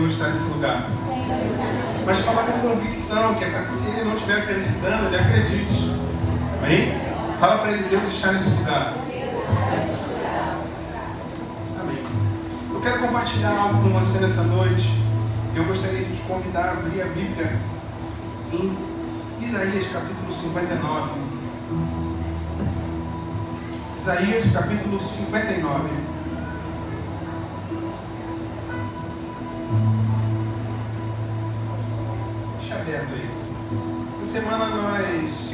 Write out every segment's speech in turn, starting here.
Senhor está nesse lugar. Mas fala com convicção, que é para que se ele não estiver acreditando, ele acredite. Amém? Fala para ele, Deus está nesse lugar. Amém. Eu quero compartilhar algo com você nessa noite. Eu gostaria de te convidar a abrir a Bíblia em Isaías capítulo 59. Isaías capítulo 59. Deixa aberto aí. Essa semana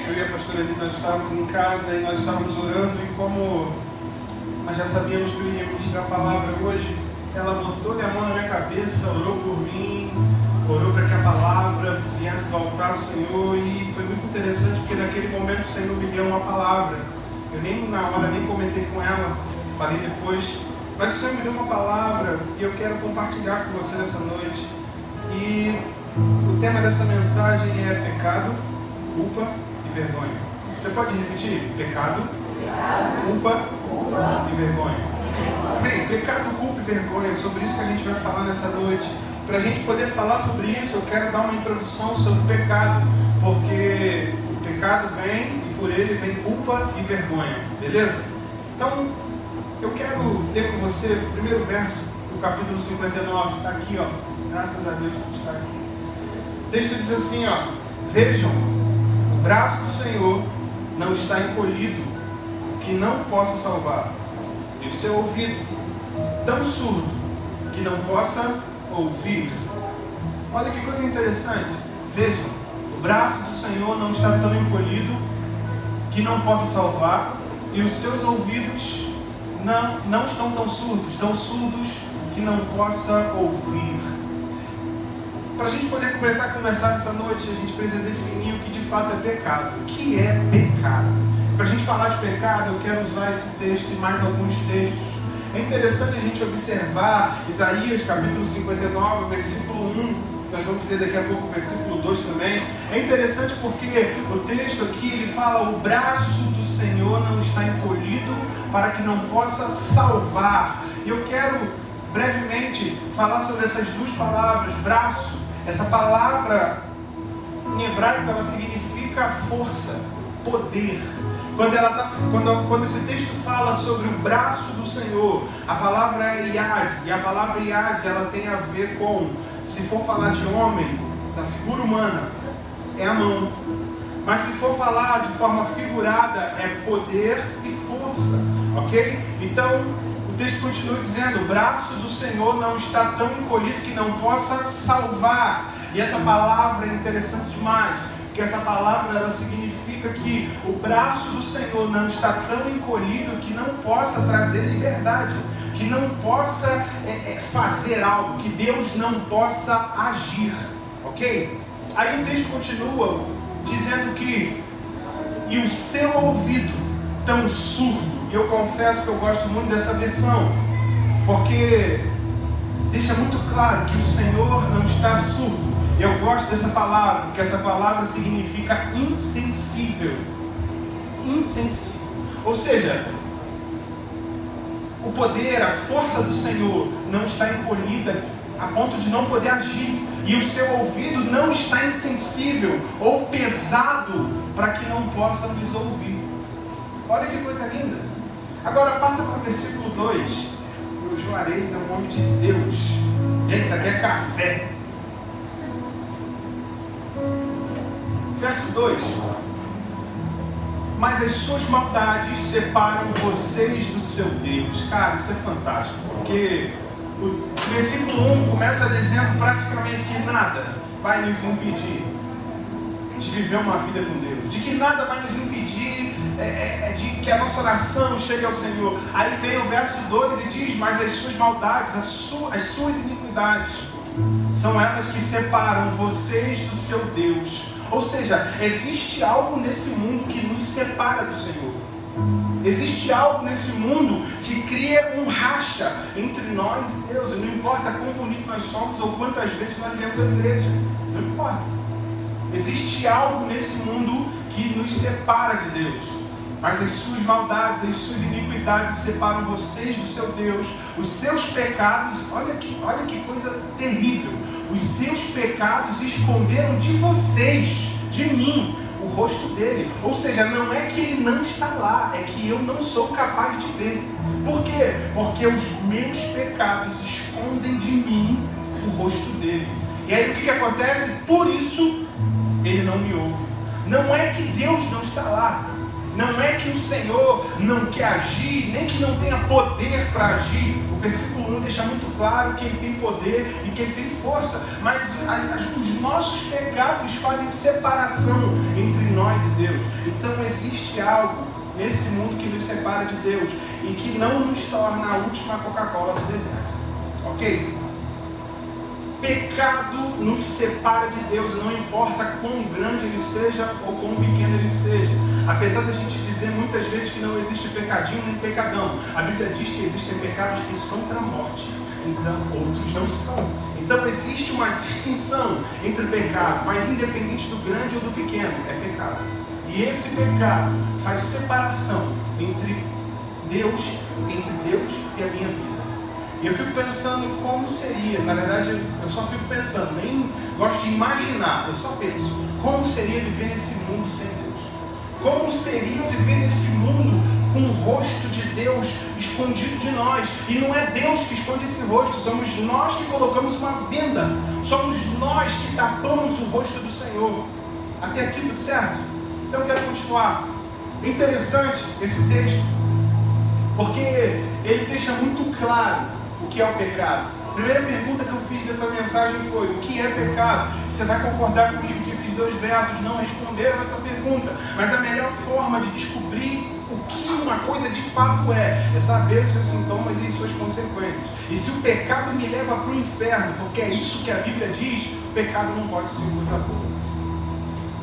eu e a pastora Lina, nós estávamos em casa e nós estávamos orando, e como nós já sabíamos que eu ia ministrar a palavra hoje, ela botou a mão na minha cabeça, orou por mim, orou para que a palavra viesse do altar ao Senhor, e foi muito interessante porque naquele momento o Senhor me deu uma palavra. Eu nem na hora nem comentei com ela, falei depois, mas o Senhor me deu uma palavra e eu quero compartilhar com você nessa noite. E o tema dessa mensagem é pecado, culpa e vergonha. Você pode repetir? Pecado, culpa e vergonha. Bem, pecado, culpa e vergonha, é sobre isso que a gente vai falar nessa noite. Para a gente poder falar sobre isso, eu quero dar uma introdução sobre o pecado, porque o pecado vem e por ele vem culpa e vergonha, beleza? Então, eu quero ter com você o primeiro verso do capítulo 59, está aqui, ó, graças a Deus que está aqui. O texto diz assim, ó: vejam, o braço do Senhor não está encolhido, que não possa salvar, e o seu ouvido tão surdo, que não possa ouvir. Olha que coisa interessante. Vejam, o braço do Senhor não está tão encolhido, que não possa salvar, e os seus ouvidos não estão tão surdos, que não possa ouvir. Para a gente poder começar a conversar essa noite, a gente precisa definir o que de fato é pecado. O que é pecado? Para a gente falar de pecado, eu quero usar esse texto e mais alguns textos. É interessante a gente observar Isaías capítulo 59, versículo 1. Nós vamos dizer daqui a pouco o versículo 2 também. É interessante porque o texto aqui ele fala: o braço do Senhor não está encolhido para que não possa salvar. E eu quero brevemente falar sobre essas duas palavras, braço. Essa palavra em hebraico ela significa força, poder. Quando esse texto fala sobre o braço do Senhor, a palavra é Yaz, e a palavra Yaz ela tem a ver com, se for falar de homem, da figura humana, é a mão. Mas se for falar de forma figurada, é poder e força, ok? Então, o texto continua dizendo: o braço do Senhor não está tão encolhido que não possa salvar. E essa palavra é interessante demais, porque essa palavra ela significa que o braço do Senhor não está tão encolhido que não possa trazer liberdade, que não possa fazer algo, que Deus não possa agir, ok? Aí o texto continua dizendo que e o seu ouvido tão surdo. E eu confesso que eu gosto muito dessa versão, porque deixa muito claro que o Senhor não está surdo. Eu gosto dessa palavra, porque essa palavra significa insensível. Insensível. Ou seja, o poder, a força do Senhor não está encolhida a ponto de não poder agir. E o seu ouvido não está insensível ou pesado para que não possa nos ouvir. Olha que coisa linda. Agora passa para o versículo 2. O Juarez é um homem de Deus. Gente, isso aqui é café. Verso 2: mas as suas maldades separam vocês do seu Deus. Cara, isso é fantástico, porque o versículo 1 começa dizendo praticamente que nada vai nos impedir de viver uma vida com Deus, de que nada vai nos impedir de que a nossa oração chegue ao Senhor. Aí vem o verso 2 e diz: mas as suas maldades, as suas iniquidades, são elas que separam vocês do seu Deus. Ou seja, existe algo nesse mundo que nos separa do Senhor. Existe algo nesse mundo que cria um racha entre nós e Deus. E não importa quão bonito nós somos ou quantas vezes nós viemos à igreja. Não importa. Existe algo nesse mundo que nos separa de Deus. Mas as suas maldades, as suas iniquidades separam vocês do seu Deus. Os seus pecados, olha que coisa terrível. os seus pecados esconderam de vocês, de mim, o rosto dele. Ou seja, não é que ele não está lá, é que eu não sou capaz de ver. Por quê? Porque os meus pecados escondem de mim o rosto dele. E aí o que acontece? Por isso ele não me ouve. Não é que Deus não está lá, não é que o Senhor não quer agir, nem que não tenha poder para agir. O versículo 1 deixa muito claro que Ele tem poder e que Ele tem força, mas os nossos pecados fazem separação entre nós e Deus. Então existe algo nesse mundo que nos separa de Deus e que não nos torna a última Coca-Cola do deserto. Ok? Pecado nos separa de Deus, não importa quão grande ele seja ou quão pequeno ele seja. Apesar de a gente dizer muitas vezes que não existe pecadinho nem pecadão, a Bíblia diz que existem pecados que são para a morte, então outros não são. Então existe uma distinção entre pecado, mas independente do grande ou do pequeno, é pecado. E esse pecado faz separação entre Deus e a minha vida. E eu fico pensando como seria, na verdade eu só fico pensando, nem gosto de imaginar, eu só penso, como seria viver nesse mundo sem Deus? Como seria viver nesse mundo com o rosto de Deus escondido de nós? E não é Deus que esconde esse rosto, somos nós que colocamos uma venda, somos nós que tapamos o rosto do Senhor. Até aqui tudo certo? Então eu quero continuar. Interessante esse texto, porque ele deixa muito claro o que é o pecado. A primeira pergunta que eu fiz dessa mensagem foi: o que é pecado? Você vai concordar comigo que esses dois versos não responderam essa pergunta, mas a melhor forma de descobrir o que uma coisa de fato é saber os seus sintomas e suas consequências. E se o pecado me leva para o inferno, porque é isso que a Bíblia diz, o pecado não pode ser coisa boa.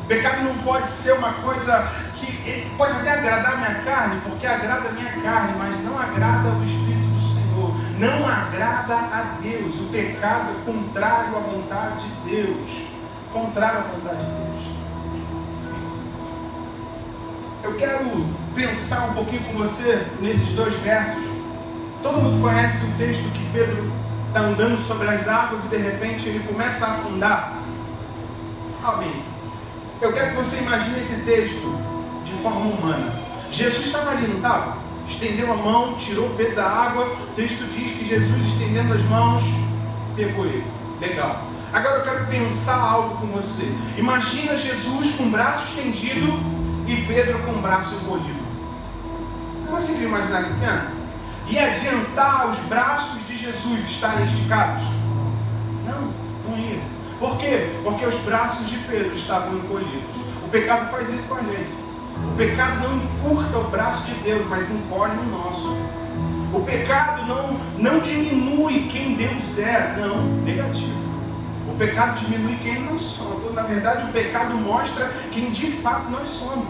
O pecado não pode ser uma coisa que pode até agradar a minha carne, porque agrada a minha carne, mas não agrada o Espírito do Senhor, não agrada a Deus. O pecado é contrário à vontade de Deus. Contrário à vontade de Deus. Eu quero pensar um pouquinho com você nesses dois versos. Todo mundo conhece o texto que Pedro está andando sobre as águas e de repente ele começa a afundar. Amém. Eu quero que você imagine esse texto de forma humana. Jesus estava ali, não estava? Estendeu a mão, tirou Pedro da água. O texto diz que Jesus, estendendo as mãos, pegou ele. Legal. Agora eu quero pensar algo com você. Imagina Jesus com o braço estendido e Pedro com o braço encolhido. Conseguiu imaginar essa cena? E adiantar os braços de Jesus estarem esticados? Não ia. Por quê? Porque os braços de Pedro estavam encolhidos. O pecado faz isso com a gente. O pecado não encurta o braço de Deus, mas encolhe o nosso. O pecado não diminui quem Deus é, não, negativo. O pecado diminui quem nós somos. Na verdade, o pecado mostra quem de fato nós somos.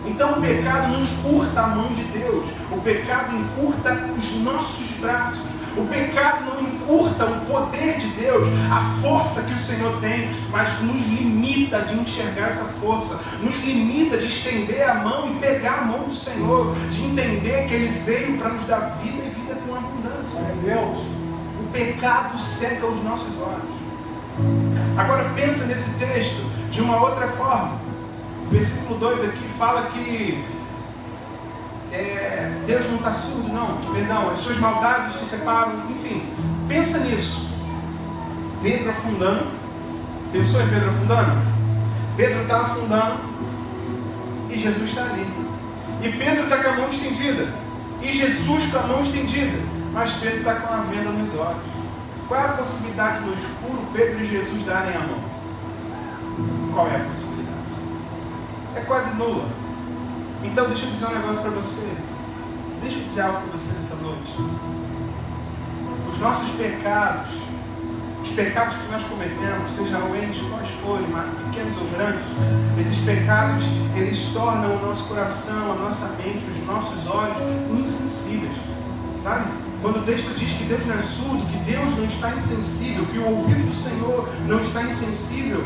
Então o pecado não encurta a mão de Deus. O pecado encurta os nossos braços. O pecado não encurta o poder de Deus, a força que o Senhor tem, mas nos limita de enxergar essa força, nos limita de estender a mão e pegar a mão do Senhor, de entender que Ele veio para nos dar vida e vida com abundância. Deus, o pecado cega os nossos olhos. Agora pensa nesse texto de uma outra forma. O versículo 2 aqui fala que Deus não está surdo, não, perdão, as suas maldades te separam, enfim, pensa nisso. Pedro afundando, pensou em Pedro afundando? Pedro está afundando e Jesus está ali. E Pedro está com a mão estendida, e Jesus com a mão estendida, mas Pedro está com a venda nos olhos. Qual é a possibilidade no escuro Pedro e Jesus darem a mão? Qual é a possibilidade? É quase nula. Então deixa eu dizer um negócio para você. Deixa eu dizer algo para você nessa noite. Os nossos pecados, os pecados que nós cometemos, sejam eles quais forem, pequenos ou grandes, esses pecados, eles tornam o nosso coração, a nossa mente, os nossos olhos insensíveis. Sabe? Quando o texto diz que Deus não é surdo, que Deus não está insensível, que o ouvido do Senhor não está insensível,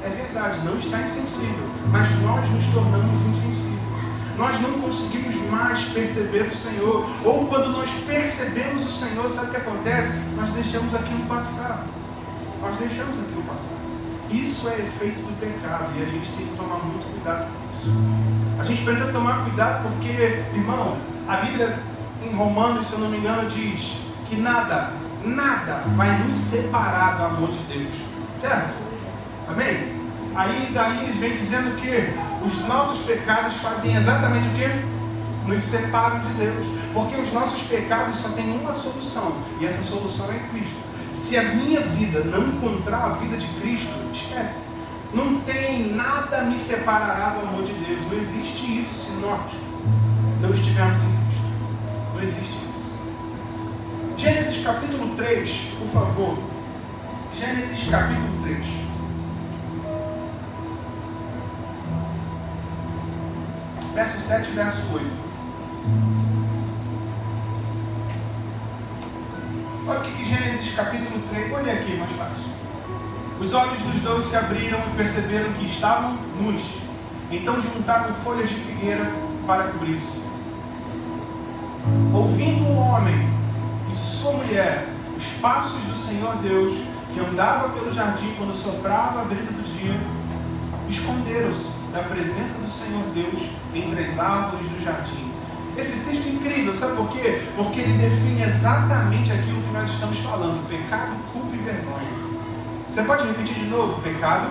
é verdade, não está insensível, mas nós nos tornamos insensíveis. Nós não conseguimos mais perceber o Senhor, ou quando nós percebemos o Senhor, sabe o que acontece? Nós deixamos aquilo passar. Nós deixamos aquilo passar. Isso é efeito do pecado e a gente tem que tomar muito cuidado com isso. A gente precisa tomar cuidado porque, irmão, a Bíblia em Romanos, se eu não me engano, diz que nada vai nos separar do amor de Deus. Certo? Amém? Aí Isaías vem dizendo que os nossos pecados fazem exatamente o quê? Nos separam de Deus. Porque os nossos pecados só têm uma solução. E essa solução é Cristo. Se a minha vida não encontrar a vida de Cristo, esquece. Não tem nada me separará do amor de Deus. Não existe isso se nós não estivermos em Cristo. Não existe isso. Gênesis capítulo 3, por favor. Gênesis capítulo 3. Verso 7 e verso 8. Olha o que Gênesis capítulo 3, olha aqui, mais fácil. Os olhos dos dois se abriram e perceberam que estavam nus. Então juntaram folhas de figueira para cobrir-se. Ouvindo o homem e sua mulher os passos do Senhor Deus, que andava pelo jardim quando soprava a brisa do dia, esconderam-se da presença do Senhor Deus entre as árvores do jardim. Esse texto é incrível, sabe por quê? Porque ele define exatamente aquilo que nós estamos falando: pecado, culpa e vergonha. Você pode repetir de novo? Pecado,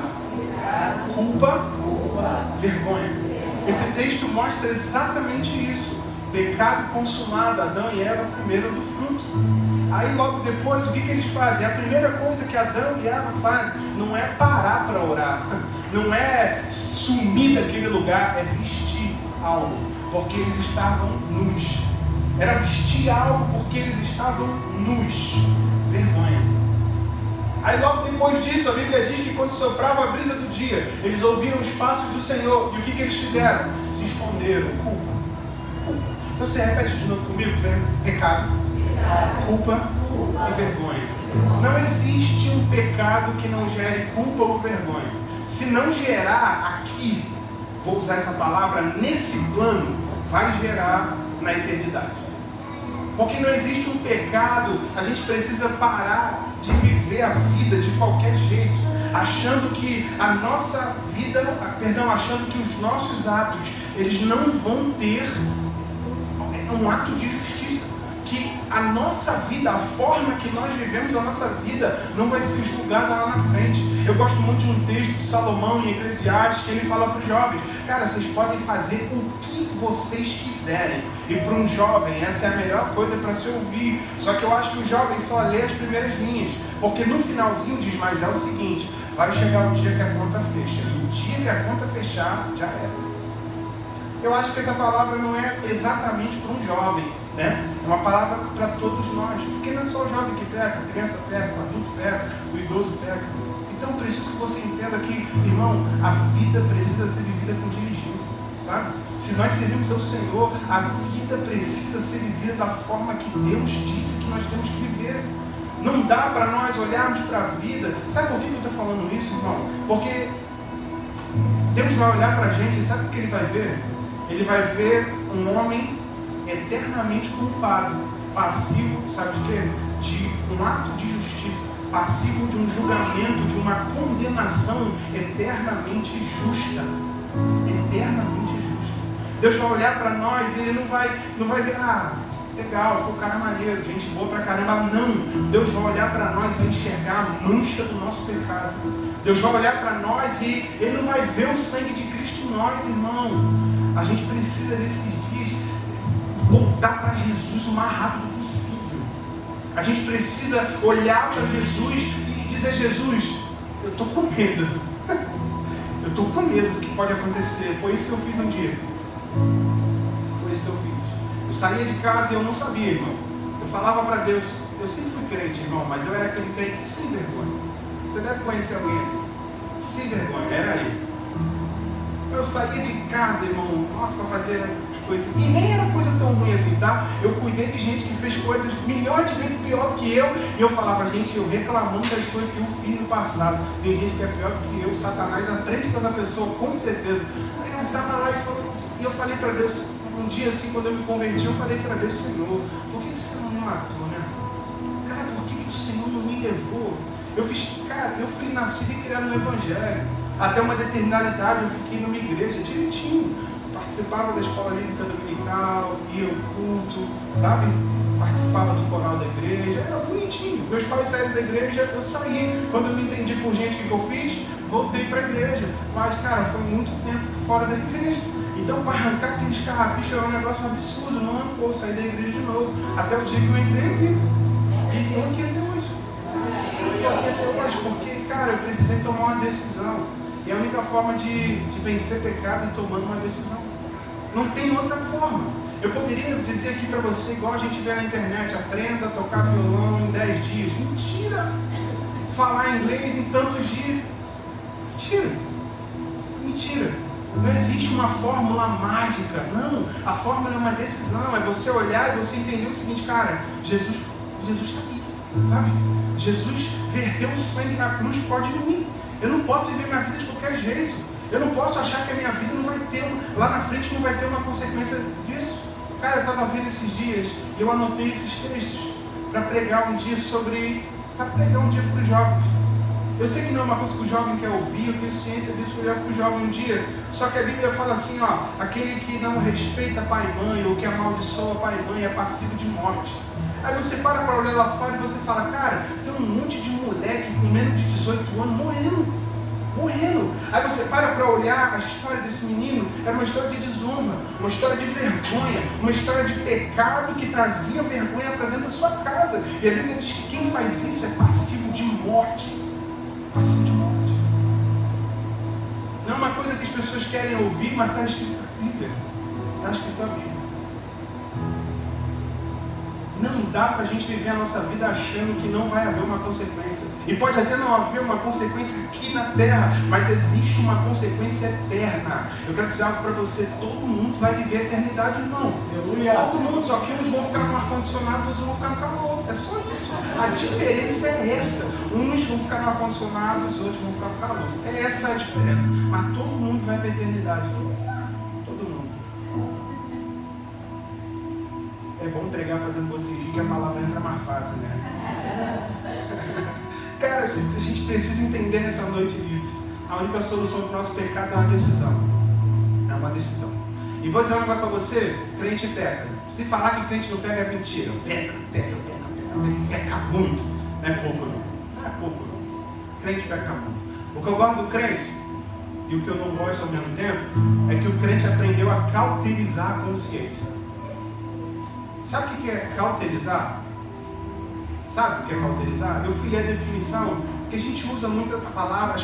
culpa, vergonha. Esse texto mostra exatamente isso. Pecado consumado, Adão e Eva comeram do fruto. Aí logo depois, o que eles fazem? A primeira coisa que Adão e Eva fazem não é parar para orar, não é sumir daquele lugar, é vestir algo, porque eles estavam nus. Era vestir algo porque eles estavam nus. Vergonha. Aí logo depois disso, a Bíblia diz que quando soprava a brisa do dia, eles ouviram os passos do Senhor. E o que eles fizeram? Se esconderam. Culpa. Então você repete de novo comigo: pecado, culpa e vergonha. Não existe um pecado que não gere culpa ou vergonha. Se não gerar aqui, vou usar essa palavra, nesse plano, vai gerar na eternidade. Porque não existe um pecado, a gente precisa parar de viver a vida de qualquer jeito, achando que a nossa vida, achando que os nossos atos, eles não vão ter um ato de justiça, que a nossa vida, a forma que nós vivemos a nossa vida, não vai ser julgada lá na frente. Eu gosto muito de um texto de Salomão em Eclesiastes, que ele fala para os jovens: cara, vocês podem fazer o que vocês quiserem. E para um jovem, essa é a melhor coisa para se ouvir. Só que eu acho que o jovem só lê as primeiras linhas, porque no finalzinho diz: mas é o seguinte, vai chegar o dia que a conta fecha, e o dia que a conta fechar, já era. Eu acho que essa palavra não é exatamente para um jovem, né? É uma palavra para todos nós, porque não é só o jovem que peca, a criança peca, o adulto peca, o idoso peca. Então preciso que você entenda que, irmão, a vida precisa ser vivida com diligência, sabe? Se nós servimos ao Senhor, a vida precisa ser vivida da forma que Deus disse que nós temos que viver. Não dá para nós olharmos para a vida. Sabe por que eu estou falando isso, irmão? Porque Deus vai olhar para a gente e sabe o que Ele vai ver? Ele vai ver um homem eternamente culpado, passivo, sabe de quê? De um ato de justiça, passivo de um julgamento, de uma condenação eternamente justa. Eternamente justa. Deus vai olhar para nós e Ele não vai ver: ah, legal, foi um cara maneiro, gente boa pra caramba. Não, Deus vai olhar para nós e vai enxergar a mancha do nosso pecado. Deus vai olhar para nós e Ele não vai ver o sangue de Cristo em nós, irmão. A gente precisa nesses dias voltar para Jesus o mais rápido possível. A gente precisa olhar para Jesus e dizer: Jesus, eu estou com medo. Eu estou com medo do que pode acontecer. Foi isso que eu fiz um dia. Foi isso que eu fiz. Eu saía de casa e eu não sabia, irmão. Eu falava para Deus. Eu sempre fui crente, irmão, mas eu era aquele crente sem vergonha. Você deve conhecer alguém assim. Sem vergonha, era ele. Eu saía de casa, irmão, nossa, para fazer as coisas. E nem era coisa tão ruim assim, tá? Eu cuidei de gente que fez coisas milhões de vezes pior do que eu. E eu falava: gente, eu reclamando das coisas que eu fiz no passado. Tem gente que é pior do que eu. Satanás aprende com essa pessoa, com certeza. Aí eu estava lá e eu falei para Deus, um dia assim, quando eu me converti, eu falei para Deus: Senhor, por que você não me matou, né? Cara, por que o Senhor não me levou? Eu fui nascido e criado no Evangelho. Até uma determinada idade eu fiquei numa igreja direitinho. Participava da escola bíblica dominical, ia ao culto, sabe? Participava do coral da igreja, era bonitinho. Meus pais saíram da igreja, eu saí. Quando eu me entendi por gente, o que eu fiz? Voltei para a igreja. Mas, cara, foi muito tempo fora da igreja. Então, para arrancar aqueles carrapichos era um negócio absurdo. Não arrancou, saí da igreja de novo. Até o dia que eu entrei aqui. E estou aqui até hoje. Estou aqui até hoje, porque, cara, eu precisei tomar uma decisão. E a única forma de vencer pecado é tomando uma decisão. Não tem outra forma. Eu poderia dizer aqui para você, igual a gente vê na internet, aprenda a tocar violão em 10 dias. Mentira! Falar inglês em tantos dias. Mentira! Mentira! Não existe uma fórmula mágica. Não. A fórmula é uma decisão. É você olhar e você entender o seguinte, cara, Jesus está aqui. Sabe? Jesus verteu o sangue na cruz por causa de mim. Eu não posso viver minha vida de qualquer jeito. Eu não posso achar que a minha vida não vai ter, lá na frente não vai ter uma consequência disso. Cara, eu estava vendo esses dias e eu anotei esses textos para pregar um dia para pregar um dia para os jovens. Eu sei que não é uma coisa que o jovem quer ouvir, eu tenho ciência disso, eu já fui jovem um dia. Só que a Bíblia fala assim, aquele que não respeita pai e mãe, ou que amaldiçoa pai e mãe, é passivo de morte. Aí você para olhar lá fora e você fala, cara, tem um monte de moleque com menos de 18 anos morrendo. Aí você para olhar a história desse menino, era uma história de desonra, uma história de vergonha, uma história de pecado que trazia vergonha para dentro da sua casa. E a Bíblia diz que quem faz isso é passivo de morte. Passivo de morte. Não é uma coisa que as pessoas querem ouvir, mas está escrito na Bíblia. Está escrito na Bíblia. Não dá para a gente viver a nossa vida achando que não vai haver uma consequência. E pode até não haver uma consequência aqui na terra, mas existe uma consequência eterna. Eu quero dizer algo para você, todo mundo vai viver a eternidade, irmão. Todo mundo, só que uns vão ficar no ar-condicionado, outros vão ficar no calor. É só isso. A diferença é essa. Uns vão ficar no ar-condicionado, os outros vão ficar no calor. É essa a diferença. Mas todo mundo vai para a eternidade. Todo mundo. É bom pregar fazendo você rir, que a palavra entra mais fácil, né? Cara, a gente precisa entender nessa noite isso. A única solução para o nosso pecado é uma decisão. É uma decisão. E vou dizer um negócio para você, crente peca. Se falar que crente não pega é mentira. Peca muito. Não é pouco não. Não é pouco não. Crente peca muito. O que eu gosto do crente, e o que eu não gosto ao mesmo tempo, é que o crente aprendeu a cauterizar a consciência. Sabe o que é cauterizar? Sabe o que é cauterizar? Eu fui ler a definição, porque a gente usa muito as palavras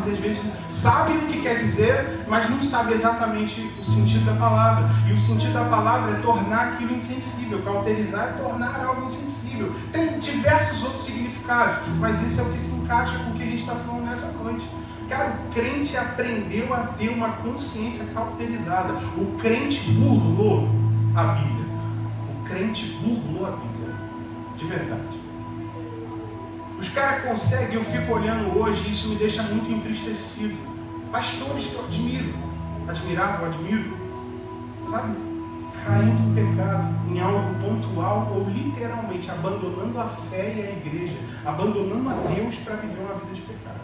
e às vezes sabe o que quer dizer, mas não sabe exatamente o sentido da palavra. E o sentido da palavra é tornar aquilo insensível. Cauterizar é tornar algo insensível. Tem diversos outros significados, mas isso é o que se encaixa com o que a gente está falando nessa noite. Cara, o crente aprendeu a ter uma consciência cauterizada. O crente burlou a Bíblia. O crente burlou a Bíblia. De verdade. Os caras conseguem, eu fico olhando hoje, e isso me deixa muito entristecido. Pastores que eu admiro, sabe? Caindo em pecado, em algo pontual, ou literalmente abandonando a fé e a igreja, abandonando a Deus para viver uma vida de pecado.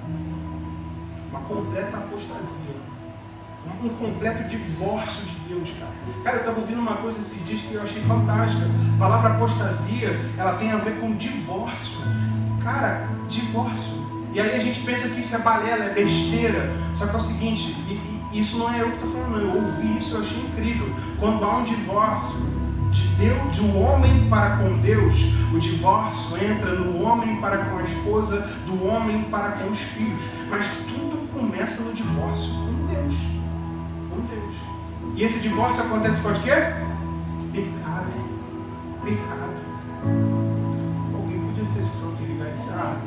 Uma completa apostasia. Um completo divórcio de Deus, cara. Cara, eu estava ouvindo uma coisa esses dias que eu achei fantástica. A palavra apostasia, ela tem a ver com divórcio. Cara, divórcio. E aí a gente pensa que isso é balela, é besteira. Só que é o seguinte, isso não é eu que estou falando, não. Eu ouvi isso, eu achei incrível. Quando há um divórcio de um homem para com Deus, o divórcio entra no homem para com a esposa, do homem para com os filhos. Mas tudo começa no divórcio com Deus. Com Deus. E esse divórcio acontece por quê? Pecado. Pecado. Alguém podia ser santo e ligar esse ar?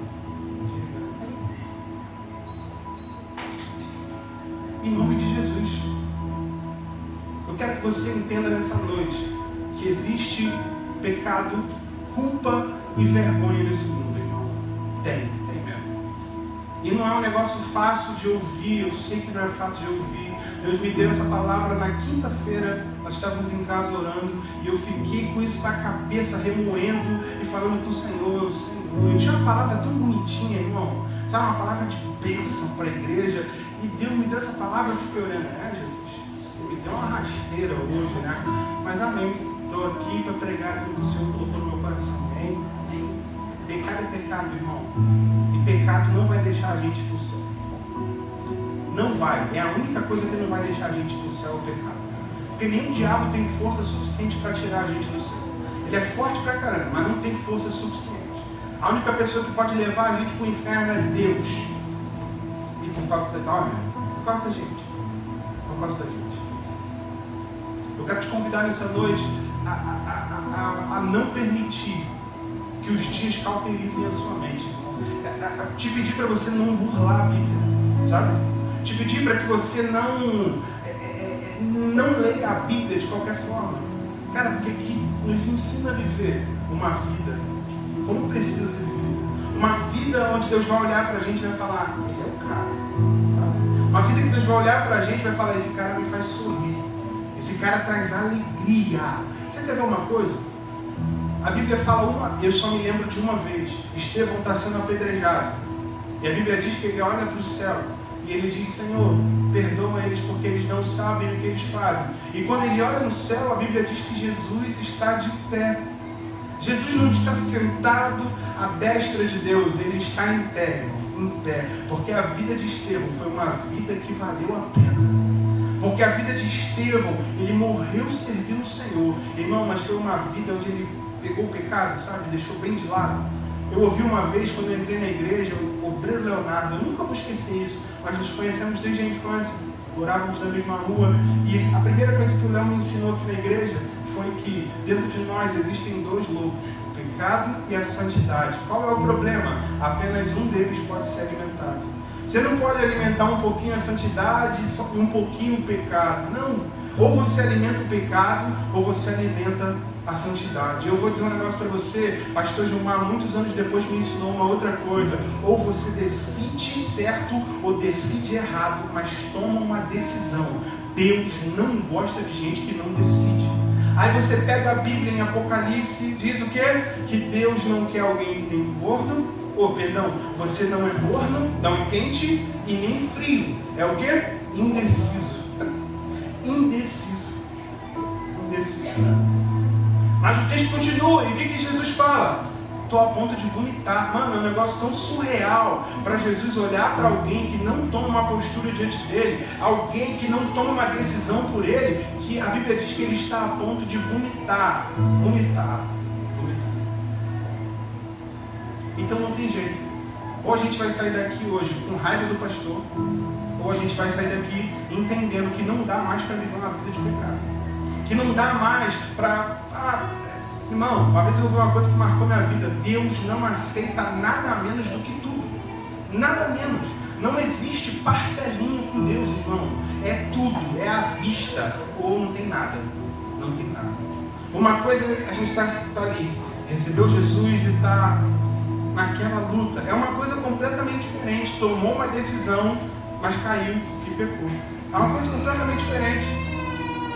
Em nome de Jesus. Eu quero que você entenda nessa noite que existe pecado, culpa e vergonha nesse mundo, irmão. Tem mesmo. E não é um negócio fácil de ouvir, eu sei que não é fácil de ouvir, Deus me deu essa palavra na quinta-feira, nós estávamos em casa orando, e eu fiquei com isso na cabeça, remoendo e falando com o Senhor, Senhor. E tinha uma palavra tão bonitinha, irmão, sabe, uma palavra de bênção para a igreja, e Deus me deu essa palavra, eu fiquei olhando, Jesus, você me deu uma rasteira hoje, né? Mas amém, estou aqui para pregar aquilo que o Senhor colocou no meu coração, amém? Pecado é pecado, irmão, e pecado não vai deixar a gente do céu. Não vai, é a única coisa que não vai deixar a gente do céu, o pecado. Porque nem o diabo tem força suficiente para tirar a gente do céu. Ele é forte pra caramba, mas não tem força suficiente. A única pessoa que pode levar a gente para o inferno é Deus. E por causa por causa da gente. Por causa da gente. Eu quero te convidar nessa noite a não permitir que os dias cauterizem a sua mente. Te pedir para você não burlar a Bíblia, sabe? Te pedir para que você não leia a Bíblia de qualquer forma. Cara, porque aqui nos ensina a viver uma vida como precisa ser vivida. Uma vida onde Deus vai olhar para a gente e vai falar, ele é o cara, sabe? Uma vida que Deus vai olhar para a gente e vai falar, esse cara me faz sorrir. Esse cara traz alegria. Você quer ver uma coisa? A Bíblia fala eu só me lembro de uma vez. Estevão está sendo apedrejado. E a Bíblia diz que ele olha para o céu e ele diz, Senhor, perdoa eles porque eles não sabem o que eles fazem. E quando ele olha no céu, a Bíblia diz que Jesus está de pé. Jesus não está sentado à destra de Deus, ele está em pé, porque a vida de Estevão foi uma vida que valeu a pena. Porque a vida de Estevão, ele morreu servindo o Senhor. Irmão, mas foi uma vida onde ele pegou o pecado, sabe? Deixou bem de lado. Eu ouvi uma vez, quando eu entrei na igreja, o obreiro Leonardo, eu nunca vou esquecer isso, mas nos conhecemos desde a infância, morávamos na mesma rua, e a primeira coisa que o Léo me ensinou aqui na igreja foi que dentro de nós existem dois lobos, o pecado e a santidade. Qual é o problema? Apenas um deles pode ser alimentado. Você não pode alimentar um pouquinho a santidade e um pouquinho o pecado. Não. Ou você alimenta o pecado, ou você alimenta a santidade. Eu vou dizer um negócio para você, pastor Gilmar, muitos anos depois me ensinou uma outra coisa. Ou você decide certo, ou decide errado, mas toma uma decisão. Deus não gosta de gente que não decide. Aí você pega a Bíblia em Apocalipse, diz o quê? Que Deus não quer alguém nem gordo, você não é morno, não quente e nem frio. É o quê? Indeciso. Indeciso. Mas o texto continua, e o que Jesus fala? Estou a ponto de vomitar. Mano, é um negócio tão surreal para Jesus olhar para alguém que não toma uma postura diante dele, alguém que não toma uma decisão por ele, que a Bíblia diz que ele está a ponto de vomitar. Então não tem jeito. Ou a gente vai sair daqui hoje com raiva do pastor, ou a gente vai sair daqui entendendo que não dá mais para viver uma vida de pecado. Que não dá mais para... irmão, uma vez eu ouvi uma coisa que marcou minha vida. Deus não aceita nada menos do que tudo. Nada menos. Não existe parcelinho com Deus, irmão. É tudo, é à vista. Ou não tem nada. Não tem nada. Uma coisa, a gente está ali, recebeu Jesus e está naquela luta. É uma coisa completamente diferente. Tomou uma decisão, mas caiu e pecou. É uma coisa completamente diferente.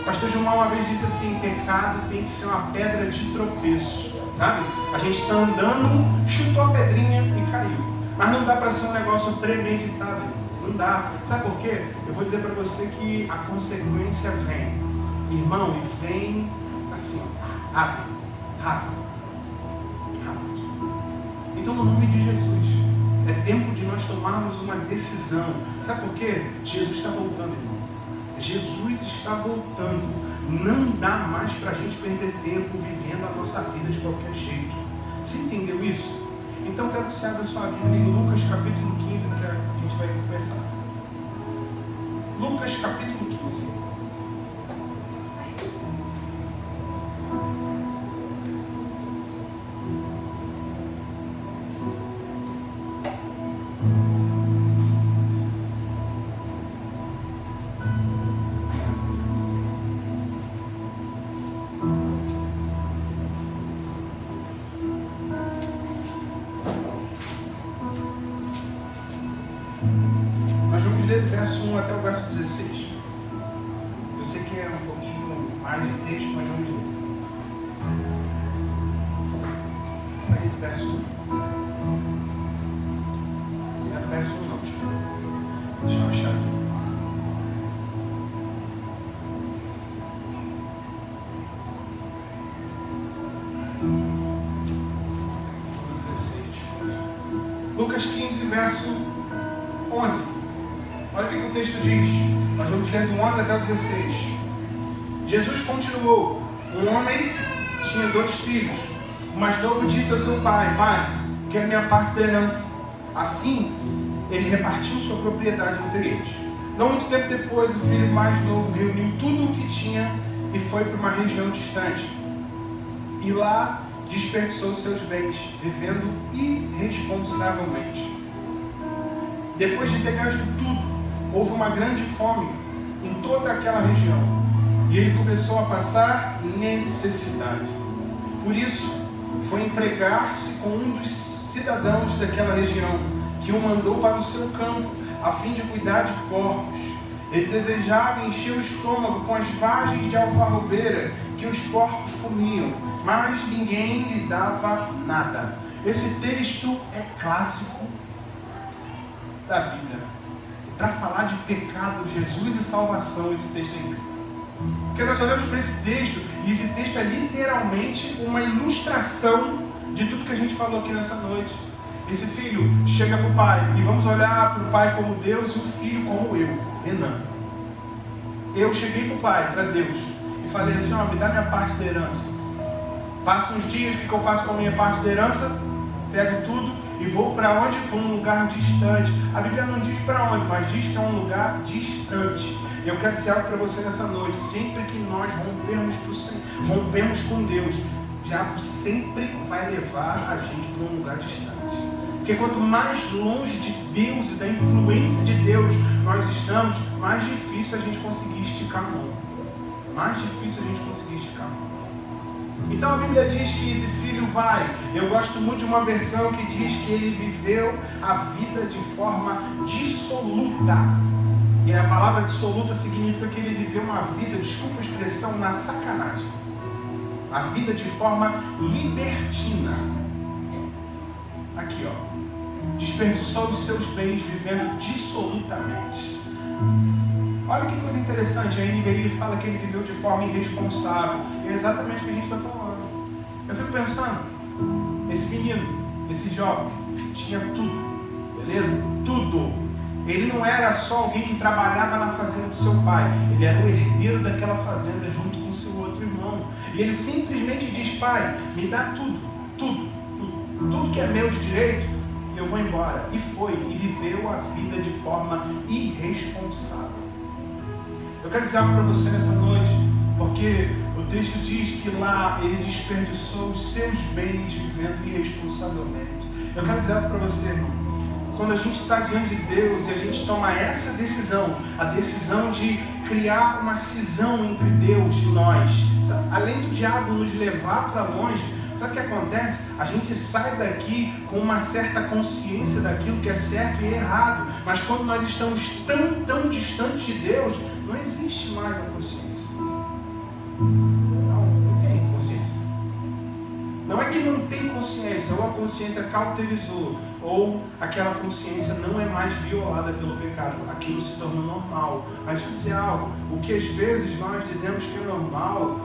O pastor Gilmar uma vez disse assim, pecado tem que ser uma pedra de tropeço, sabe? A gente está andando, chutou a pedrinha e caiu. Mas não dá para ser um negócio premeditado. Não dá. Sabe por quê? Eu vou dizer para você que a consequência vem. Irmão, e vem assim, rápido. Então, no nome de Jesus, é tempo de nós tomarmos uma decisão. Sabe por quê? Jesus está voltando, irmão. Jesus está voltando. Não dá mais para a gente perder tempo vivendo a nossa vida de qualquer jeito. Você entendeu isso? Então quero que você abra sua Bíblia em Lucas capítulo 15, que a gente vai começar. Lucas capítulo 15. Verso 1 até o verso 16. Você quer um pouquinho mais de texto, mas vamos ler. Aí, verso 1. É verso 1 não, desculpa. Deixa eu achar aqui. Lucas 15, verso 11. Olha o que o texto diz. Nós vamos ler do 11 até o 16. Jesus continuou. Um homem tinha 2 filhos. O mais novo disse a seu pai: Pai, quero minha parte da herança. Assim, ele repartiu sua propriedade entre eles. Não muito tempo depois, o filho mais novo reuniu tudo o que tinha e foi para uma região distante. E lá desperdiçou seus bens, vivendo irresponsavelmente. Depois de ter gasto tudo, houve uma grande fome em toda aquela região, e ele começou a passar necessidade. Por isso, foi empregar-se com um dos cidadãos daquela região, que o mandou para o seu campo, a fim de cuidar de porcos. Ele desejava encher o estômago com as vagens de alfarrobeira que os porcos comiam, mas ninguém lhe dava nada. Esse texto é clássico da Bíblia. Para falar de pecado, Jesus e salvação, esse texto é incrível. Porque nós olhamos para esse texto, e esse texto é literalmente uma ilustração de tudo que a gente falou aqui nessa noite. Esse filho chega para o pai, e vamos olhar para o pai como Deus e o filho como eu, Renan. Eu cheguei para o pai, para Deus, e falei assim: ó, me dá minha parte da herança. Passo uns dias, o que eu faço com a minha parte da herança? Pego tudo e vou para onde? Para um lugar distante. A Bíblia não diz para onde, mas diz que é um lugar distante. E eu quero dizer algo para você nessa noite: sempre que nós rompemos com Deus, o diabo sempre vai levar a gente para um lugar distante. Porque quanto mais longe de Deus e da influência de Deus nós estamos, mais difícil a gente conseguir esticar a mão. Mais difícil a gente conseguir esticar a mão. Então a Bíblia diz que esse filho vai. Eu gosto muito de uma versão que diz que ele viveu a vida de forma dissoluta. E a palavra dissoluta significa que ele viveu uma vida, desculpa a expressão, na sacanagem. A vida de forma libertina. Aqui, ó. Desperdiçou os seus bens vivendo dissolutamente. Olha que coisa interessante. A NVI fala que ele viveu de forma irresponsável. E é exatamente o que a gente está falando. Eu fico pensando, esse menino, esse jovem, tinha tudo, beleza? Tudo. Ele não era só alguém que trabalhava na fazenda do seu pai. Ele era o herdeiro daquela fazenda junto com o seu outro irmão. E ele simplesmente diz: pai, me dá tudo, tudo, tudo. Tudo que é meu de direito, eu vou embora. E foi, e viveu a vida de forma irresponsável. Eu quero dizer algo para você nessa noite, porque o texto diz que lá ele desperdiçou os seus bens vivendo irresponsavelmente. Eu quero dizer algo para você, irmão. Quando a gente está diante de Deus e a gente toma essa decisão, a decisão de criar uma cisão entre Deus e nós, além do diabo nos levar para longe, sabe o que acontece? A gente sai daqui com uma certa consciência daquilo que é certo e errado, mas quando nós estamos tão distantes de Deus, não existe mais a consciência. Não tem consciência. Não é que não tem consciência, ou a consciência cauterizou, ou aquela consciência não é mais violada pelo pecado. Aquilo se tornou normal. Mas deixa eu dizer algo: o que às vezes nós dizemos que é normal,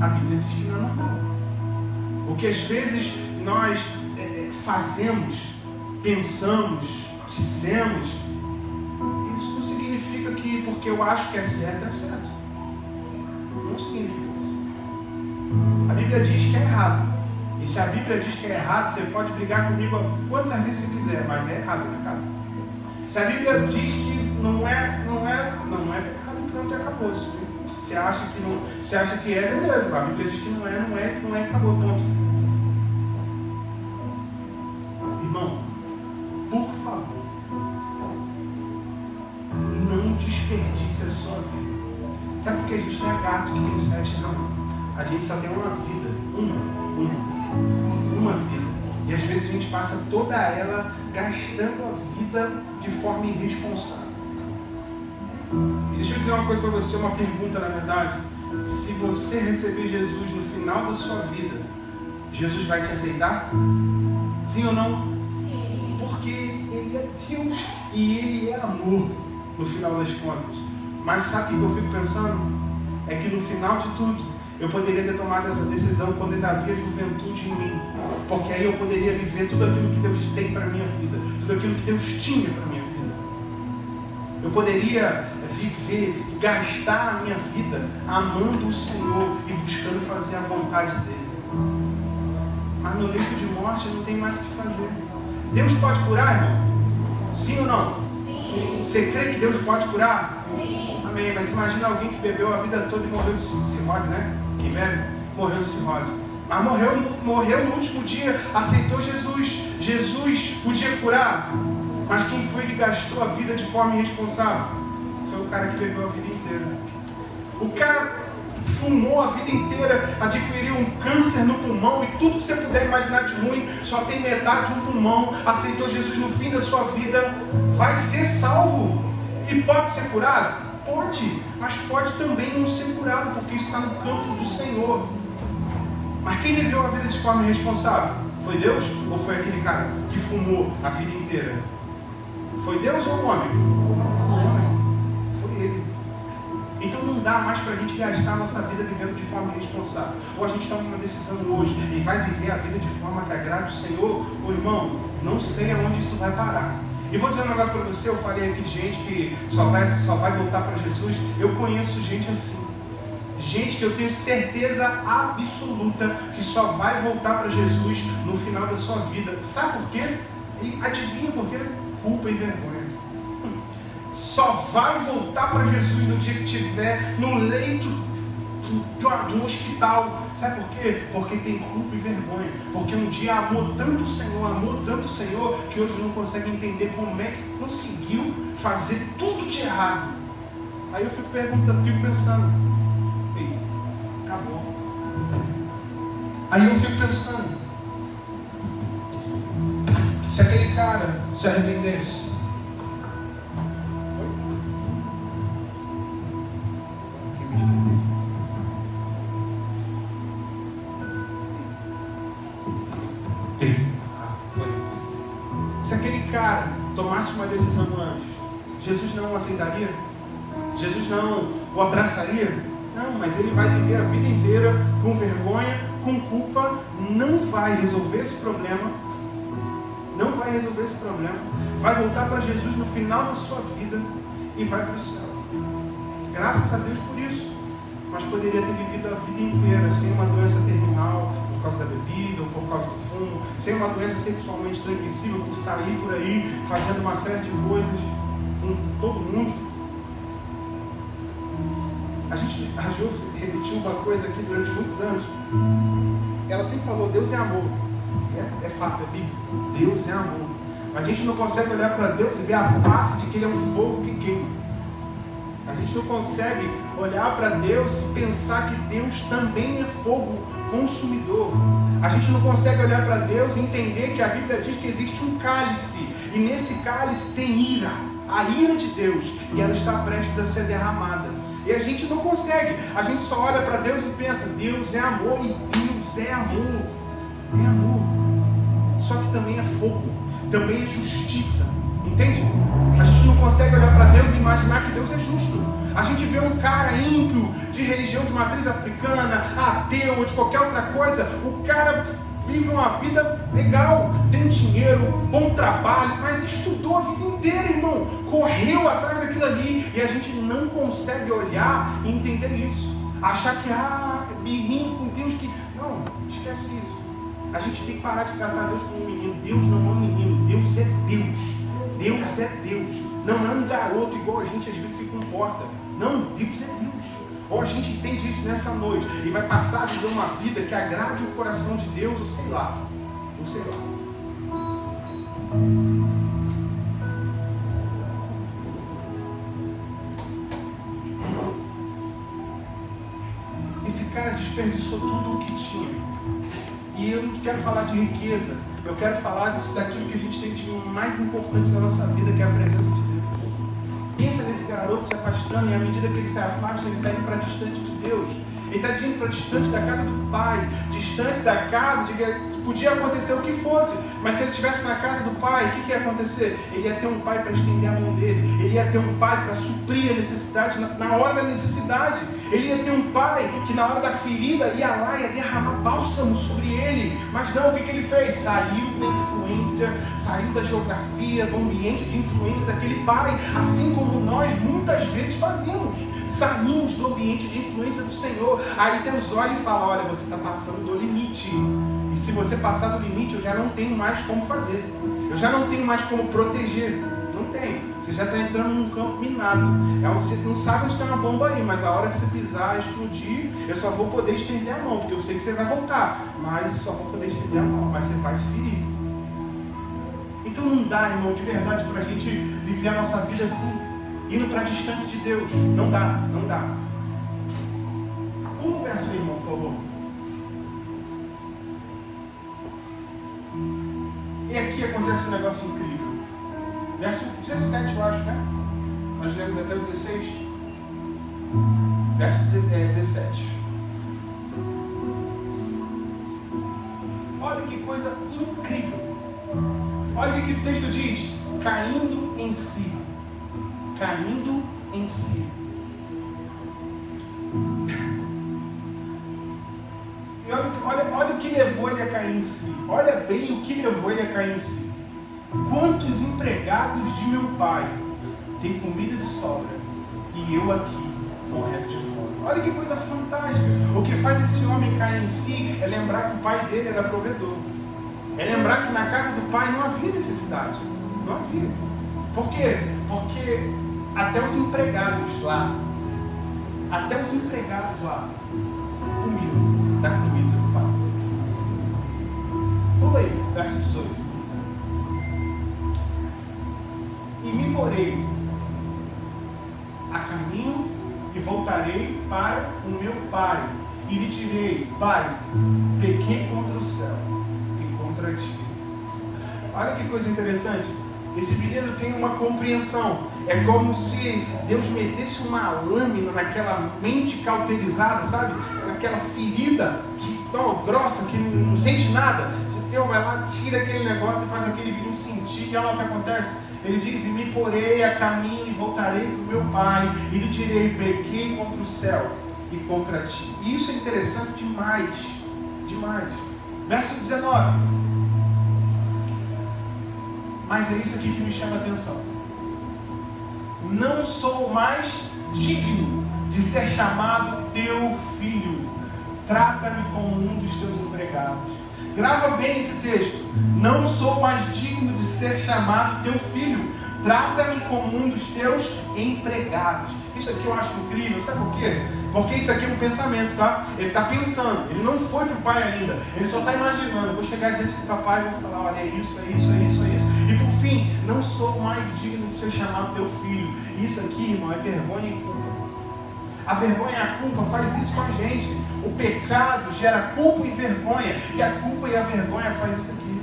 a Bíblia diz que não é normal. O que às vezes nós fazemos, pensamos, dizemos, isso não significa que porque eu acho que é certo, é certo. Não significa isso. A Bíblia diz que é errado. E se a Bíblia diz que é errado, você pode brigar comigo quantas vezes você quiser, mas é errado, é pecado. Se a Bíblia diz que não é pecado, pronto, acabou. Se você acha que não, você acha que é, beleza. A Bíblia diz que não é, acabou, ponto. Irmão, por favor, não desperdice a sua vida. Sabe por que a gente não é gato que tem 7 não? A gente só tem uma vida, uma vida. E às vezes a gente passa toda ela gastando a vida de forma irresponsável. E deixa eu dizer uma coisa para você, uma pergunta na verdade. Se você receber Jesus no final da sua vida, Jesus vai te aceitar? Sim ou não? Sim. Porque Ele é Deus e Ele é amor, no final das contas. Mas sabe o que eu fico pensando? É que no final de tudo, eu poderia ter tomado essa decisão quando ainda havia juventude em mim. Porque aí eu poderia viver tudo aquilo que Deus tem para a minha vida. Tudo aquilo que Deus tinha para a minha vida. Eu poderia viver e gastar a minha vida amando o Senhor e buscando fazer a vontade dEle. Mas no leito de morte não tem mais o que fazer. Deus pode curar, irmão? Sim ou não? Sim. Você crê que Deus pode curar? Sim. Amém. Mas imagina alguém que bebeu a vida toda e morreu de cirrose, né? Quem bebe, morreu de cirrose. Mas morreu no último dia, aceitou Jesus. Jesus podia curar. Mas quem foi que gastou a vida de forma irresponsável? Foi o cara que bebeu a vida inteira. O cara fumou a vida inteira, adquiriu um câncer no pulmão e tudo que você puder imaginar de ruim, só tem metade de um pulmão, aceitou Jesus no fim da sua vida, vai ser salvo e pode ser curado? Pode, mas pode também não ser curado, porque isso está no campo do Senhor. Mas quem viveu a vida de forma irresponsável? Foi Deus ou foi aquele cara que fumou a vida inteira? Foi Deus ou o homem? O homem. Foi ele. Então não dá mais para a gente gastar a nossa vida vivendo de forma irresponsável. Ou a gente toma uma decisão hoje e vai viver a vida de forma que agrade o Senhor, ou irmão, não sei aonde isso vai parar. E vou dizer um negócio para você, eu falei aqui de gente que só vai voltar para Jesus. Eu conheço gente assim. Gente que eu tenho certeza absoluta que só vai voltar para Jesus no final da sua vida. Sabe por quê? E adivinha por quê? Culpa e vergonha. Só vai voltar para Jesus no dia que estiver no leito do hospital. Sabe por quê? Porque tem culpa e vergonha. Porque um dia amou tanto o Senhor, que hoje não consegue entender como é que conseguiu fazer tudo de errado. Aí eu fico pensando, ei, acabou. Aí eu fico pensando, se aquele cara se arrependesse, se aquele cara tomasse uma decisão antes, Jesus não o aceitaria? Jesus não o abraçaria? Não, mas ele vai viver a vida inteira com vergonha, com culpa, não vai resolver esse problema. Não vai resolver esse problema. Vai voltar para Jesus no final da sua vida e vai para o céu. Graças a Deus por isso. Mas poderia ter vivido a vida inteira sem uma doença terminal por causa da bebida ou por causa do fumo, sem uma doença sexualmente transmissível por sair por aí fazendo uma série de coisas com todo mundo. A Jo repetiu uma coisa aqui durante muitos anos. Ela sempre falou, Deus é amor. É fato, é bíblico. Deus é amor. A gente não consegue olhar para Deus e ver a face de que Ele é um fogo que queima. A gente não consegue olhar para Deus e pensar que Deus também é fogo consumidor. A gente não consegue olhar para Deus e entender que a Bíblia diz que existe um cálice. E nesse cálice tem ira. A ira de Deus. E ela está prestes a ser derramada. E a gente não consegue. A gente só olha para Deus e pensa, Deus é amor. E Deus é amor. É amor. Só que também é fogo. Também é justiça. Entende? A gente não consegue olhar para Deus e imaginar que Deus é justo. A gente vê um cara ímpio, de religião de matriz africana, ateu ou de qualquer outra coisa. O cara vive uma vida legal, tem dinheiro, bom trabalho, mas estudou a vida inteira, irmão. Correu atrás daquilo ali. E a gente não consegue olhar e entender isso. Achar que, birrinho com Deus que... Não, esquece isso. A gente tem que parar de tratar Deus como um menino. Deus não é um menino, Deus é Deus. Deus é Deus. Não é um garoto igual a gente às vezes se comporta. Não, Deus é Deus. Ou a gente entende isso nessa noite e vai passar a viver uma vida que agrade o coração de Deus, ou sei lá. Esse cara desperdiçou tudo o que tinha. E eu não quero falar de riqueza. Eu quero falar daquilo que a gente tem de mais importante na nossa vida, que é a presença de Deus. pensa nesse garoto se afastando, e à medida que ele se afasta, ele está indo para distante de Deus. Ele está indo para distante da casa do pai, distante da casa de que podia acontecer o que fosse, mas se ele estivesse na casa do pai, o que ia acontecer? Ele ia ter um pai para estender a mão dele, ele ia ter um pai para suprir a necessidade na hora da necessidade, ele ia ter um pai que na hora da ferida ia lá e ia derramar bálsamo sobre ele. Mas não, o que ele fez? Saiu da influência, saiu da geografia, do ambiente de influência daquele pai, assim como nós muitas vezes fazíamos. Saímos do ambiente de influência do Senhor. Aí Deus olha e fala: olha, você está passando do limite. E se você passar do limite, eu já não tenho mais como fazer. Eu já não tenho mais como proteger. Não tem. Você já está entrando num campo minado. Você não sabe onde tem uma bomba aí, mas a hora que você pisar, explodir, eu só vou poder estender a mão, porque eu sei que você vai voltar. Mas só vou poder estender a mão. Mas você vai se ferir. Então não dá, irmão, de verdade, para a gente viver a nossa vida assim, indo para distante de Deus. Não dá, não dá. Pula o verso aí, irmão, por favor. E aqui acontece um negócio incrível. Verso 17, eu acho, né? Nós lemos até o 16. Verso 17. Olha que coisa incrível. Olha o que o texto diz. Caindo em si. Caindo em si. E olha o que levou ele a cair em si. Olha bem o que levou ele a cair em si. Quantos empregados de meu pai têm comida de sobra e eu aqui morrendo de fome? Olha que coisa fantástica. O que faz esse homem cair em si é lembrar que o pai dele era provedor. É lembrar que na casa do pai não havia necessidade. Não havia. Por quê? Porque até os empregados lá comiam da comida do pai. Pula aí, verso 18. E me porei a caminho e voltarei para o meu pai. E lhe direi: Pai, pequei contra o céu e contra ti. Olha que coisa interessante. Esse menino tem uma compreensão. É como se Deus metesse uma lâmina naquela mente cauterizada, sabe? Naquela ferida tão grossa que não sente nada. Deus vai lá, tira aquele negócio e faz aquele menino sentir. E olha o que acontece. Ele diz: e me porei a caminho e voltarei para o meu pai. E lhe direi: pequei contra o céu e contra ti. E isso é interessante demais. Demais. Verso 19. Mas é isso aqui que me chama a atenção. Não sou mais digno de ser chamado teu filho. Trata-me como um dos teus empregados. Grava bem esse texto. Não sou mais digno de ser chamado teu filho. Trata-me como um dos teus empregados. Isso aqui eu acho incrível. Sabe por quê? Porque isso aqui é um pensamento, tá? Ele está pensando. Ele não foi para o pai ainda. Ele só está imaginando. Vou chegar diante do papai e vou falar: olha, é isso, é isso, é isso, é isso. E por fim, não sou mais digno de ser chamado teu filho. Isso aqui, irmão, é vergonha e culpa. A vergonha e a culpa faz isso com a gente. O pecado gera culpa e vergonha. E a culpa e a vergonha faz isso aqui.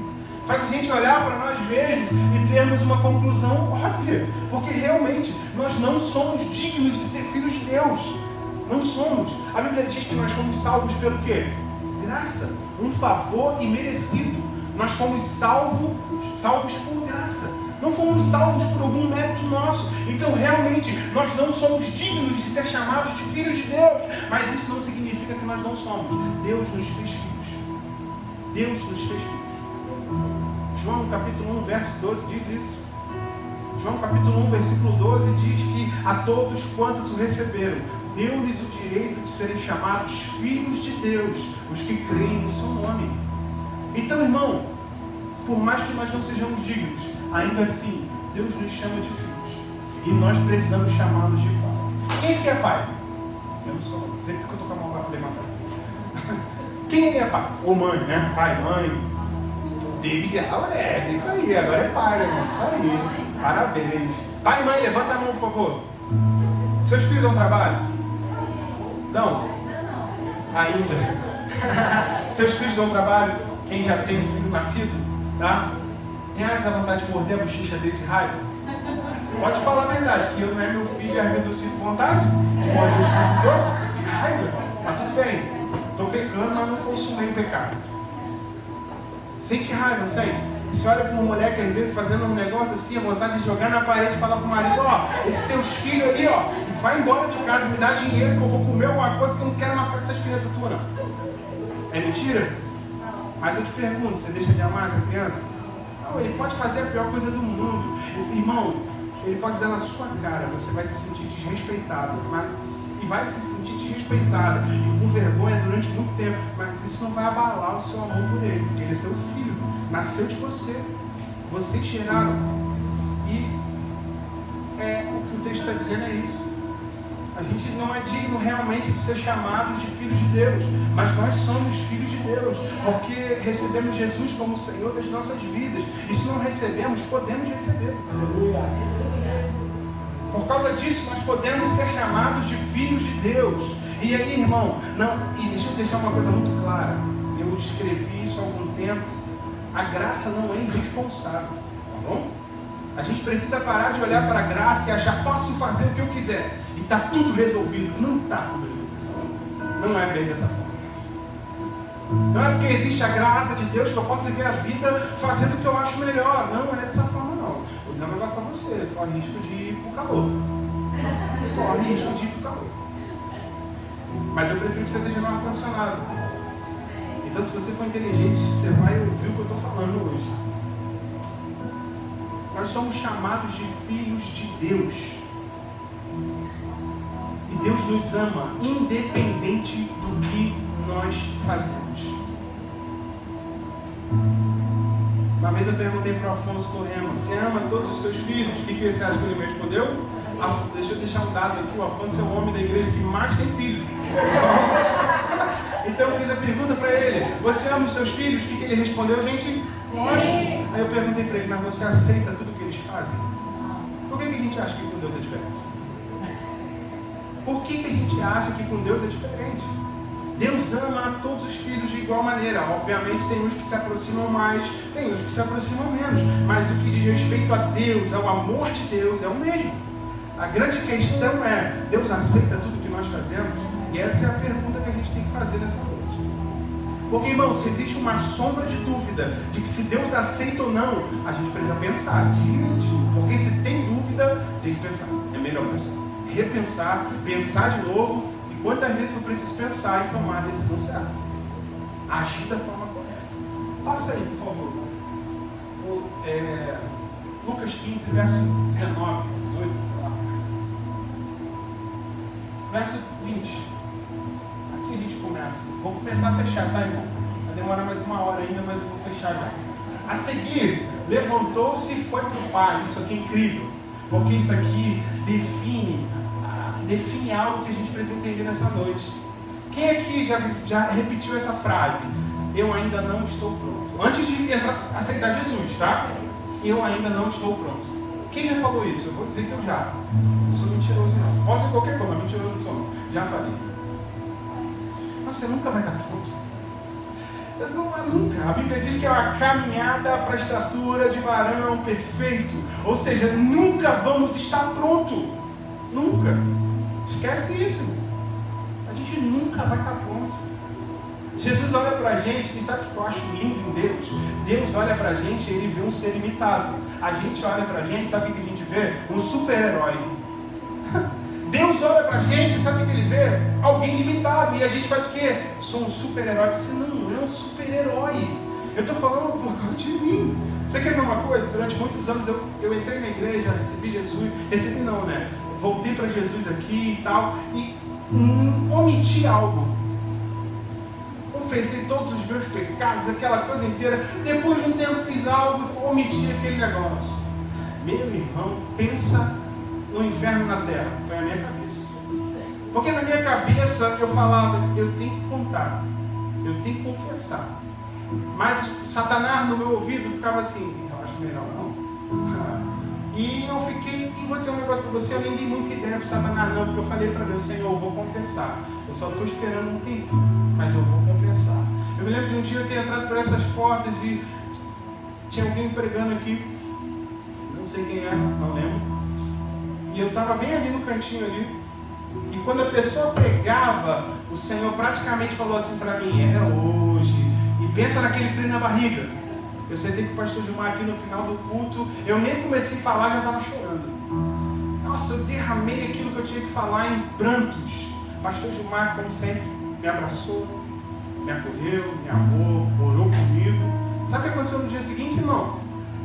Faz a gente olhar para nós mesmos e termos uma conclusão óbvia. Porque realmente nós não somos dignos de ser filhos de Deus. Não somos. A Bíblia diz que nós somos salvos pelo quê? Graça. Um favor imerecido. Nós fomos salvos por graça. Não fomos salvos por algum mérito nosso. Então realmente nós não somos dignos de ser chamados de filhos de Deus. Mas isso não significa que nós não somos. Deus nos fez filhos. Deus nos fez filhos. João capítulo 1, verso 12 diz isso. João capítulo 1, versículo 12 diz que a todos quantos o receberam, deu-lhes o direito de serem chamados filhos de Deus, os que creem no seu nome. Então, irmão, por mais que nós não sejamos dignos, ainda assim, Deus nos chama de filhos. E nós precisamos chamá-los de pai. Quem que é pai? Eu não sou, não sei porque eu estou com a mão para levantar. Quem é pai? Ou mãe, né? Pai, mãe. David, é isso aí, agora é pai, irmão. Isso aí. Parabéns. Pai e mãe, levanta a mão, por favor. Seus filhos dão trabalho? Não? Ainda. Seus filhos dão trabalho? Quem já tem um filho nascido? Tá? Tem área da vontade de morder a bochecha dele de raiva? Pode falar a verdade, que eu não é meu filho e às vezes eu sinto vontade de morder os filhos dos outros, de raiva. Mas tudo bem, estou pecando, mas não consumei o pecado. Sente raiva, não sente? Você olha para uma mulher que às vezes fazendo um negócio assim, a vontade de jogar na parede e falar para o marido, esses teus filhos ali, vai embora de casa, me dá dinheiro que eu vou comer alguma coisa que eu não quero mais fazer essas crianças tuas, não. É mentira? Mas eu te pergunto, você deixa de amar essa criança? Não, ele pode fazer a pior coisa do mundo. Irmão, ele pode dar na sua cara, você vai se sentir desrespeitado, e vai se sentir desrespeitada e com vergonha durante muito tempo, mas isso não vai abalar o seu amor por ele, porque ele é seu filho, nasceu de você, vocês geraram. E o que o texto está dizendo é isso. A gente não é digno realmente de ser chamados de filhos de Deus, mas nós somos filhos de Deus, porque recebemos Jesus como Senhor das nossas vidas, e se não recebemos, podemos receber. Aleluia. Por causa disso, nós podemos ser chamados de filhos de Deus. E aí, irmão, e deixa eu deixar uma coisa muito clara, eu escrevi isso há algum tempo, a graça não é irresponsável, tá bom? A gente precisa parar de olhar para a graça e achar, posso fazer o que eu quiser, e está tudo resolvido. Não está tudo resolvido. Não é bem dessa forma. Não é porque existe a graça de Deus que eu posso viver a vida fazendo o que eu acho melhor. Não é dessa forma, não. Vou dizer um negócio para você, corre risco de ir para o calor. Corre risco de ir para o calor. Mas eu prefiro que você esteja no ar-condicionado. Então, se você for inteligente, você vai ouvir o que eu estou falando hoje. Nós somos chamados de filhos de Deus. E Deus nos ama, independente do que nós fazemos. Uma vez eu perguntei para o Afonso Correma, você ama todos os seus filhos? O que você acha que ele me respondeu? Deixa eu deixar um dado aqui, o Afonso é o homem da igreja que mais tem filhos. Então eu fiz a pergunta para ele, você ama os seus filhos? O que ele respondeu? Gente, lógico. Aí eu perguntei para ele, mas você aceita tudo que eles fazem? Por que a gente acha que com Deus é diferente? Por que a gente acha que com Deus é diferente? Deus ama todos os filhos de igual maneira. Obviamente tem uns que se aproximam mais, tem uns que se aproximam menos. Mas o que diz respeito a Deus, ao amor de Deus, é o mesmo. A grande questão é, Deus aceita tudo que nós fazemos? E essa é a pergunta que a gente tem que fazer nessa noite. Porque, irmão, se existe uma sombra de dúvida de que se Deus aceita ou não, a gente precisa pensar. Porque se tem dúvida, tem que pensar. É melhor pensar. Repensar, pensar de novo. E quantas vezes eu preciso pensar e tomar a decisão certa? Agir da forma correta. Passa aí, por favor. Lucas 15, verso 19, 18, sei lá. Verso 20. Aqui a gente começa. Vou começar a fechar, tá, irmão? Vai demorar mais uma hora ainda, mas eu vou fechar já. A seguir, levantou-se e foi para o Pai. Isso aqui é incrível. Porque isso aqui define algo que a gente precisa entender nessa noite. Quem aqui já repetiu essa frase? Eu ainda não estou pronto. Antes de aceitar Jesus, tá? Eu ainda não estou pronto. Quem já falou isso? Eu vou dizer que eu já. Não sou mentiroso não. Posso ser qualquer coisa, mas mentiroso não sou não. Já falei. Mas você nunca vai estar pronto. Nunca. A Bíblia diz que é uma caminhada para a estatura de varão perfeito. Ou seja, nunca vamos estar pronto. Nunca. Esquece isso. A gente nunca vai estar pronto. Jesus olha para a gente, e sabe o que eu acho lindo em Deus? Deus olha para a gente e Ele vê um ser limitado. A gente olha para a gente, sabe o que a gente vê? Um super-herói. Deus olha para a gente, sabe o que Ele vê? Alguém limitado. E a gente faz o quê? Sou um super-herói. Você não é um super-herói. Eu estou falando por causa de mim. Você quer ver uma coisa? Durante muitos anos eu entrei na igreja, recebi Jesus. Recebi não, né? Voltei para Jesus aqui e tal. E omiti algo. Confessei todos os meus pecados, aquela coisa inteira. Depois de um tempo fiz algo, omiti aquele negócio. Meu irmão, pensa no inferno na terra. Foi a minha cabeça. Porque na minha cabeça eu falava, eu tenho que contar, eu tenho que confessar. Mas Satanás no meu ouvido ficava assim, eu acho melhor não. E eu fiquei, e vou dizer um negócio para você, eu nem dei muita ideia para Satanás não, porque eu falei para Deus, Senhor, eu vou confessar. Eu só estou esperando um tempo, mas eu vou confessar. Eu me lembro de um dia eu ter entrado por essas portas e tinha alguém pregando aqui, não sei quem é, não lembro, e eu estava bem ali no cantinho ali, e quando a pessoa pregava, o Senhor praticamente falou assim para mim, é hoje, e pensa naquele frio na barriga. Eu sentei com o pastor Gilmar aqui no final do culto, eu nem comecei a falar, já estava chorando. Nossa, eu derramei aquilo que eu tinha que falar em prantos. O pastor Gilmar, como sempre, me abraçou, me acolheu, me amou, orou comigo. Sabe o que aconteceu no dia seguinte, irmão?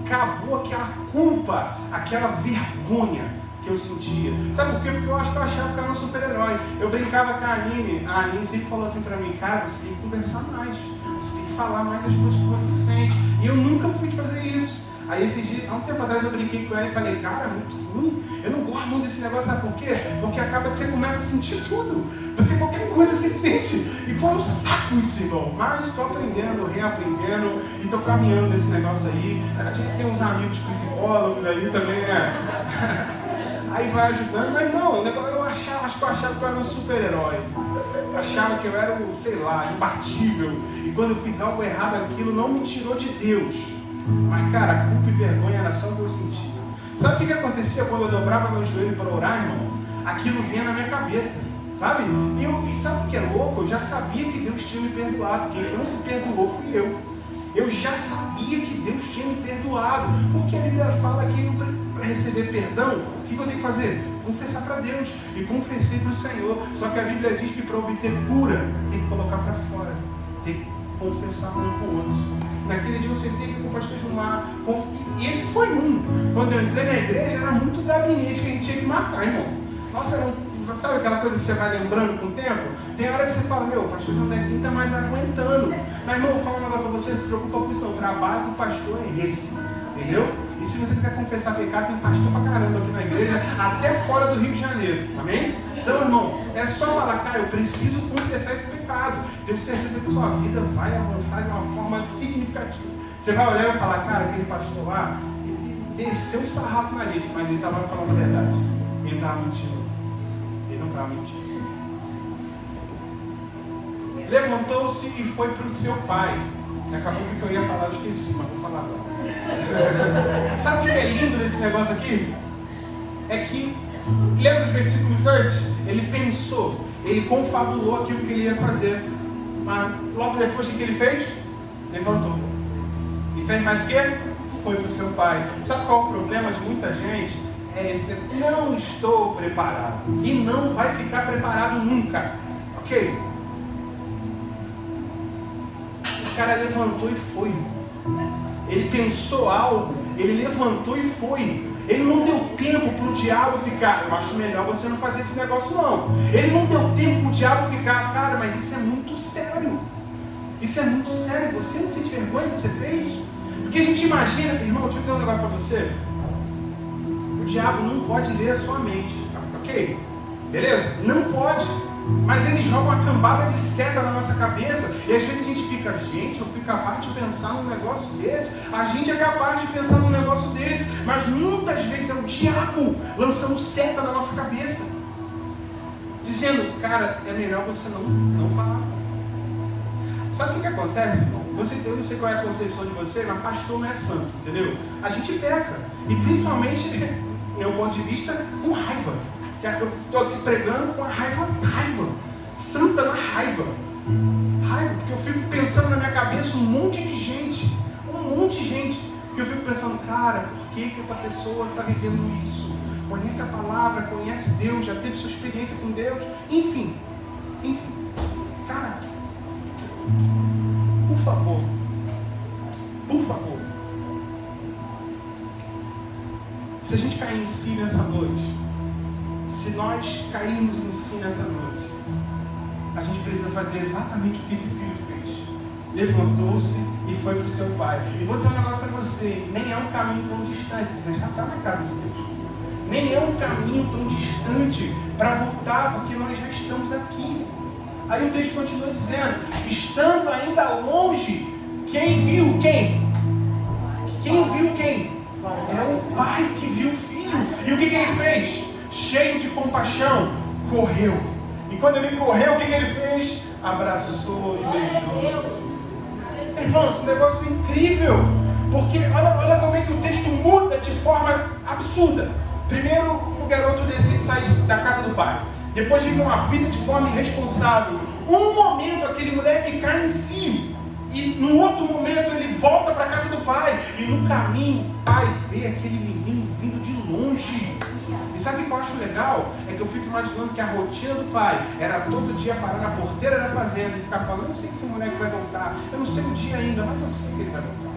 Acabou aquela culpa, aquela vergonha que eu sentia. Sabe por quê? Porque eu acho que eu achava que eu era um super-herói. Eu brincava com a Aline sempre falou assim pra mim, cara, você tem que conversar mais, você tem que falar mais as coisas que você sente. E eu nunca fui fazer isso. Aí esses dias, há um tempo atrás eu brinquei com ela e falei, cara, é muito ruim, eu não gosto muito desse negócio, sabe por quê? Porque acaba que você começa a sentir tudo. Você, qualquer coisa você sente. E põe um saco isso, irmão. Mas estou aprendendo, reaprendendo e estou caminhando nesse negócio aí. A gente tem uns amigos psicólogos ali também, né? Aí vai ajudando, mas não, eu achava que eu era um super-herói. Achava que eu era, sei lá, imbatível. E quando eu fiz algo errado, aquilo não me tirou de Deus. Mas, cara, a culpa e vergonha era só o que eu sentia. Sabe o que acontecia quando eu dobrava meu joelho para orar, irmão? Aquilo vinha na minha cabeça, sabe? E sabe o que é louco? Eu já sabia que Deus tinha me perdoado. Quem não se perdoou fui eu. Eu já sabia que Deus tinha me perdoado. Porque a Bíblia fala que para receber perdão, o que eu tenho que fazer? Confessar para Deus. E confessei para o Senhor. Só que a Bíblia diz que para obter cura, tem que colocar para fora. Tem que confessar um com o outro. Naquele dia eu sentei com o pastor Gilmar. E esse foi um. Quando eu entrei na igreja, era muito gabinete que a gente tinha que marcar, irmão. Nossa, era sabe aquela coisa que você vai lembrando com o tempo? Tem hora que você fala, meu, o pastor não está mais aguentando. Mas, irmão, vou falar um negócio para você, não se preocupa com isso. O trabalho do pastor é esse. Entendeu? E se você quiser confessar pecado, tem pastor pra caramba aqui na igreja, até fora do Rio de Janeiro. Amém? Então, irmão, é só falar, cara, eu preciso confessar esse pecado. Tenho certeza que sua vida vai avançar de uma forma significativa. Você vai olhar e vai falar, cara, aquele pastor lá, ele desceu o sarrafo na gente, mas ele estava falando a verdade. Ele estava mentindo. Ele não estava mentindo. Levantou-se e foi para o seu pai. Acabou que eu ia falar, eu esqueci, mas vou falar agora. Sabe o que é lindo nesse negócio aqui? É que, lembra dos versículos antes? Ele pensou, ele confabulou aquilo que ele ia fazer. Mas logo depois, o que ele fez? Levantou. E fez mais o quê? Foi para o seu pai. Sabe qual é o problema de muita gente? É esse, não estou preparado. E não vai ficar preparado nunca. Ok? O cara levantou e foi. Ele pensou algo, ele levantou e foi. Ele não deu tempo para o diabo ficar, eu acho melhor você não fazer esse negócio não. Ele não deu tempo para o diabo ficar, cara, mas isso é muito sério. Isso é muito sério. Você não sente vergonha do que você fez? Porque a gente imagina, irmão, deixa eu dizer um negócio para você. O diabo não pode ler a sua mente. Ok? Beleza? Não pode. Mas eles jogam uma cambada de seta na nossa cabeça. E às vezes a gente fica, gente, eu fui capaz de pensar num negócio desse. A gente é capaz de pensar num negócio desse. Mas muitas vezes é o diabo lançando seta na nossa cabeça. Dizendo, cara, é melhor você não falar. Sabe o que acontece, irmão? Eu não sei qual é a concepção de você, mas pastor não é santo, entendeu? A gente peca. E principalmente, do meu ponto de vista, com raiva. Eu estou aqui pregando com a raiva. Santa na raiva. Raiva, porque eu fico pensando na minha cabeça um monte de gente. Que eu fico pensando, cara, por que essa pessoa está vivendo isso? Conhece a palavra, conhece Deus, já teve sua experiência com Deus. Enfim. Cara, por favor. Se a gente cair em si nessa noite, se nós cairmos em si nessa noite, a gente precisa fazer exatamente o que esse filho fez. Levantou-se e foi para o seu pai. E vou dizer um negócio para você, nem é um caminho tão distante, você já está na casa de Deus. Nem é um caminho tão distante para voltar, porque nós já estamos aqui. Aí o texto continua dizendo, estando ainda longe, quem viu quem? Quem viu quem? É o pai que viu o filho. E o que ele fez? Cheio de compaixão, correu. E quando ele correu, o que ele fez? Abraçou e beijou. Irmão, esse negócio é incrível. Porque olha como é que o texto muda de forma absurda. Primeiro, o garoto decide sair da casa do pai. Depois vive uma vida de forma irresponsável. Um momento, aquele moleque cai em si. E no outro momento, ele volta para a casa do pai. E no caminho, o pai vê aquele menino vindo de longe. E sabe o que eu acho legal? É que eu fico imaginando que a rotina do pai era todo dia parar na porteira da fazenda e ficar falando: eu não sei se esse moleque vai voltar, eu não sei o dia ainda, mas eu sei que ele vai voltar.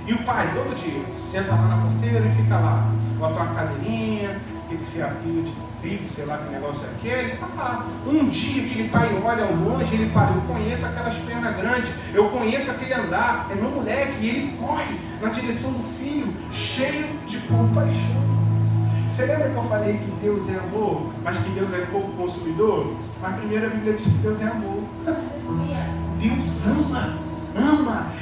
E o pai, todo dia, senta lá na porteira e fica lá, bota uma cadeirinha, aquele fiapinho de trigo, sei lá que negócio é aquele, tá lá. Um dia aquele pai olha ao longe, ele fala: eu conheço aquelas pernas grandes, eu conheço aquele andar, é meu moleque, e ele corre na direção do filho, cheio de compaixão. Você lembra que eu falei que Deus é amor, mas que Deus é fogo consumidor? Mas primeiro a Bíblia diz que Deus é amor. Deus ama.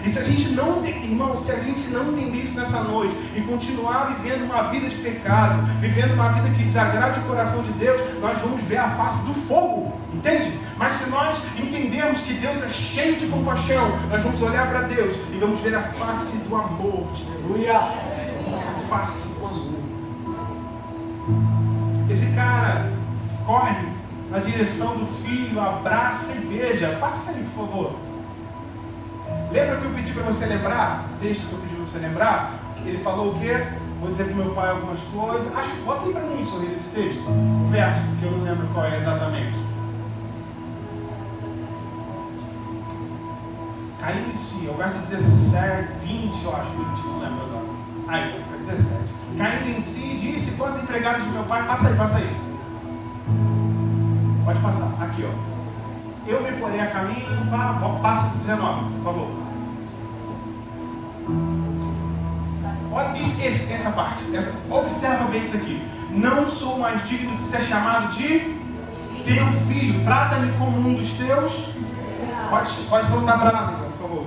E se a gente não, irmão, se a gente não entender isso nessa noite e continuar vivendo uma vida de pecado, vivendo uma vida que desagrade o coração de Deus, nós vamos ver a face do fogo, entende? Mas se nós entendermos que Deus é cheio de compaixão, nós vamos olhar para Deus e vamos ver a face do amor de Deus. A face do amor. Esse cara corre na direção do filho, abraça e beija. Passa aí, por favor. Lembra que eu pedi para você lembrar? O texto que eu pedi para você lembrar? Ele falou o quê? Vou dizer para o meu pai algumas coisas. Bota aí para mim, Sorriso, esse texto. O verso, que eu não lembro qual é exatamente. Caindo em si, é o verso 17, 20, eu acho, 20, não lembro agora. Aí, 17. Caindo em si, disse: quantos empregados de meu pai? Passa aí. Pode passar, aqui ó. Eu me porei a caminho, passa para 19, por favor. Olha essa parte, observa bem isso aqui. Não sou mais digno de ser chamado de teu filho. Trata-me como um dos teus. Pode voltar para lá, por favor.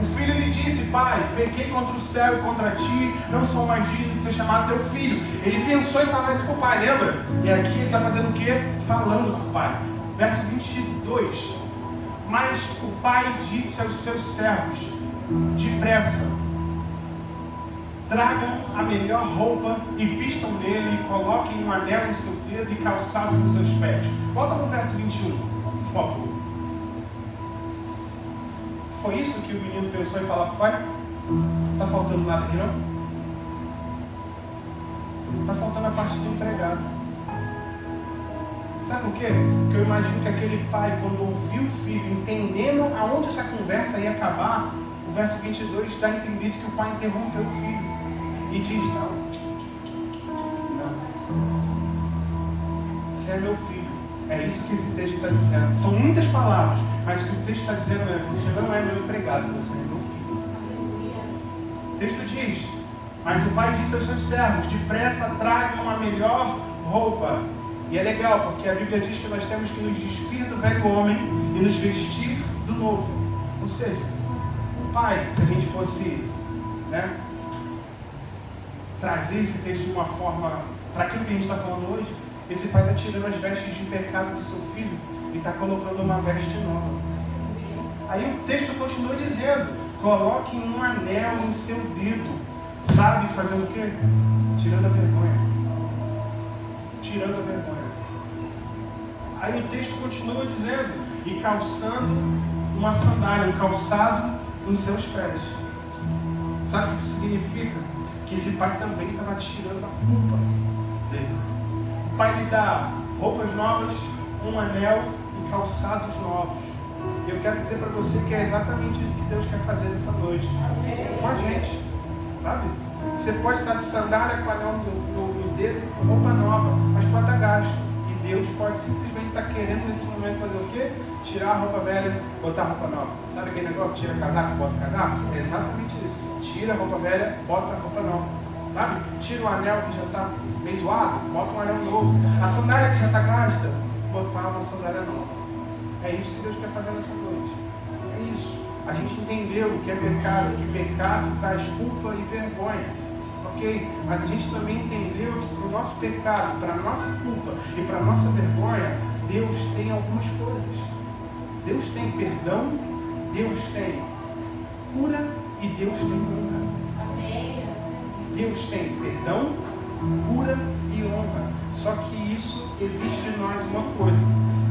O filho lhe disse: pai, pequei contra o céu e contra ti, não sou mais digno de ser chamado teu filho. Ele pensou em falar isso para o pai, lembra? E aqui ele está fazendo o quê? Falando para o pai. Verso 22. Mas o pai disse aos seus servos: depressa, tragam a melhor roupa e vistam nele, e coloquem um anel no seu dedo e calçados nos seus pés. Volta para o verso 21, por favor. Foi isso que o menino pensou em falar para o pai? Está faltando nada aqui não? Está faltando a parte do empregado. Sabe por quê? Porque eu imagino que aquele pai, quando ouviu o filho, entendendo aonde essa conversa ia acabar, o verso 22 dá a entender que o pai interrompeu o filho e diz: não, você é meu filho. É isso que esse texto está dizendo. São muitas palavras, mas o que o texto está dizendo é: você não é meu empregado, você é meu filho. O texto diz: mas o pai disse aos seus servos: depressa tragam a melhor roupa. E é legal, porque a Bíblia diz que nós temos que nos despir do velho homem e nos vestir do novo. Ou seja, o pai, se a gente fosse trazer esse texto de uma forma para aquilo que a gente está falando hoje, esse pai está tirando as vestes de pecado do seu filho e está colocando uma veste nova. Aí o texto continua dizendo: coloque um anel em seu dedo. Sabe fazendo o quê? Tirando a vergonha. Tirando a vergonha. Aí o texto continua dizendo: e calçando uma sandália, um calçado nos seus pés. Sabe o que isso significa? Que esse pai também estava tirando a culpa dele. O pai lhe dá roupas novas, um anel e calçados novos. E eu quero dizer para você que é exatamente isso que Deus quer fazer nessa noite com a gente, sabe? Você pode estar de sandália com anel no dedo, com roupa nova, mas pode estar gasto. E Deus pode simplesmente estar querendo nesse momento fazer o quê? Tirar a roupa velha, botar a roupa nova. Sabe aquele negócio? Tira casaco, bota casaco? É exatamente isso. Tira a roupa velha, bota a roupa nova. Sabe? Tira o anel que já está meio zoado, bota um anel novo. A sandália que já está gasta, botar uma sandália nova. É isso que Deus quer fazer nessa noite. É isso. A gente entendeu o que é pecado, que pecado traz culpa e vergonha. Ok? Mas a gente também entendeu que para o nosso pecado, para a nossa culpa e para a nossa vergonha, Deus tem algumas coisas. Deus tem perdão, Deus tem cura e Deus tem honra. Amém. Deus tem perdão, cura e honra. Só que isso exige de nós uma coisa.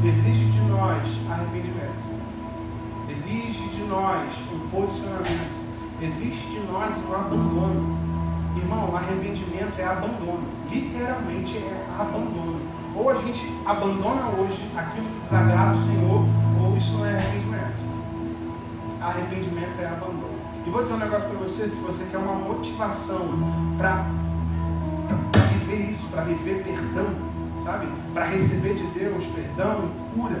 Exige de nós arrependimento. Exige de nós um posicionamento. Exige de nós um abandono. Irmão, arrependimento é abandono. Literalmente é abandono. Ou a gente abandona hoje aquilo que desagrada o Senhor, ou isso não é arrependimento. Arrependimento é abandono. E vou dizer um negócio para você, se você quer uma motivação para viver isso, para viver perdão, sabe? Para receber de Deus perdão, cura.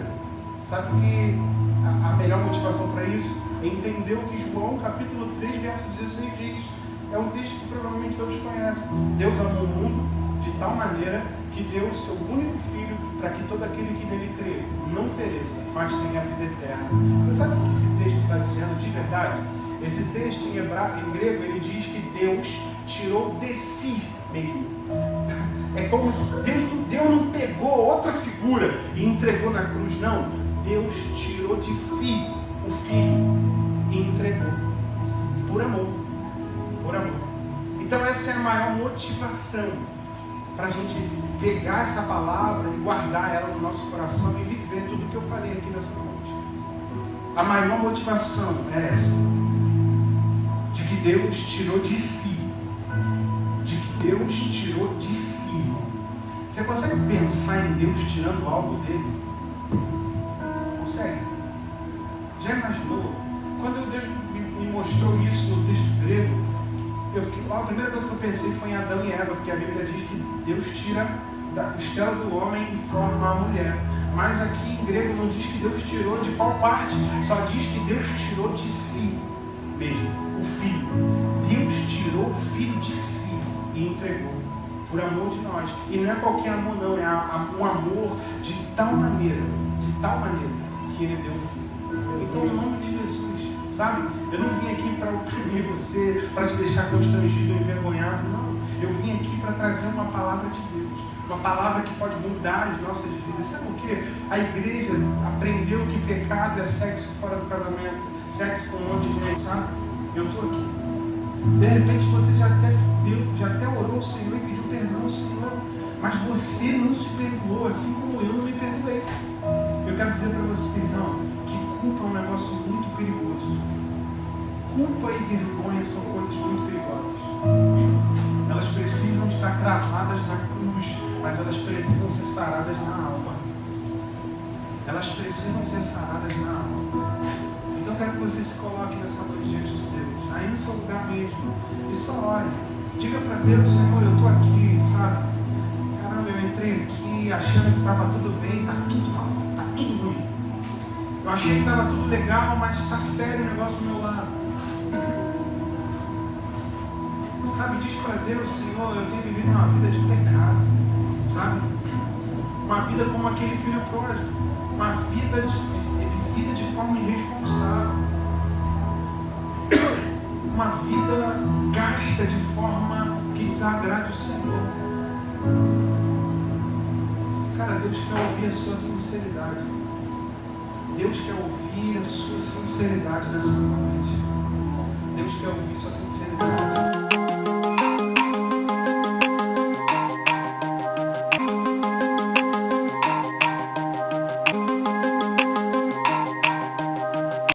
Sabe que a melhor motivação para isso é entender o que João capítulo 3, verso 16 diz. É um texto que provavelmente todos conhecem. Deus amou o mundo de tal maneira que deu o seu único filho para que todo aquele que nele crê não pereça, mas tenha a vida eterna. Você sabe o que esse texto está dizendo de verdade? Esse texto em grego, ele diz que Deus tirou de si mesmo. É como se Deus não pegou outra figura e entregou na cruz. Não, Deus tirou de si o filho e entregou. Por amor. Por amor. Então essa é a maior motivação para a gente pegar essa palavra e guardar ela no nosso coração e viver tudo que eu falei aqui nessa noite. A maior motivação é essa. De que Deus tirou de si. De que Deus tirou de si. Você consegue pensar em Deus tirando algo dele? Consegue? Já imaginou? Quando Deus me mostrou isso no texto grego, a primeira coisa que eu pensei foi em Adão e Eva, porque a Bíblia diz que Deus tira da costela do homem e forma a mulher. Mas aqui em grego não diz que Deus tirou de qual parte, só diz que Deus tirou de si mesmo, o Filho. Deus tirou o Filho de si e entregou, por amor de nós. E não é qualquer amor não, é um amor de tal maneira que Ele deu o Filho. Então, em nome de Jesus, sabe? Eu não vim aqui para oprimir você, para te deixar constrangido ou envergonhado, não. Eu vim aqui para trazer uma palavra de Deus. Uma palavra que pode mudar as nossas vidas. Sabe o que? A igreja aprendeu que pecado é sexo fora do casamento, sexo com um monte de gente, sabe? Eu estou aqui. De repente você já até orou ao Senhor e pediu perdão ao Senhor, mas você não se perdoou, assim como eu não me perdoei. Eu quero dizer para você, irmão, que culpa é um negócio muito perigoso. Culpa e vergonha são coisas muito perigosas. Elas precisam de estar cravadas na cruz, mas elas precisam ser saradas na alma. Elas precisam ser saradas na alma. Então eu quero que você se coloque nessa noite diante de Deus, aí no seu lugar mesmo, e só ore. Diga para Deus, Senhor, eu estou aqui, sabe? Caramba, eu entrei aqui achando que estava tudo bem, está tudo mal, está tudo ruim. Eu achei que estava tudo legal, mas está sério o negócio do meu lado. Sabe, diz para Deus, Senhor, eu tenho vivido uma vida de pecado, sabe? Uma vida como aquele filho pródigo, uma vida vivida de forma irresponsável, uma vida gasta de forma que desagrade o Senhor. Cara, Deus quer ouvir a sua sinceridade. Deus quer ouvir a sua sinceridade nessa noite. Deus quer ouvir a sua sinceridade.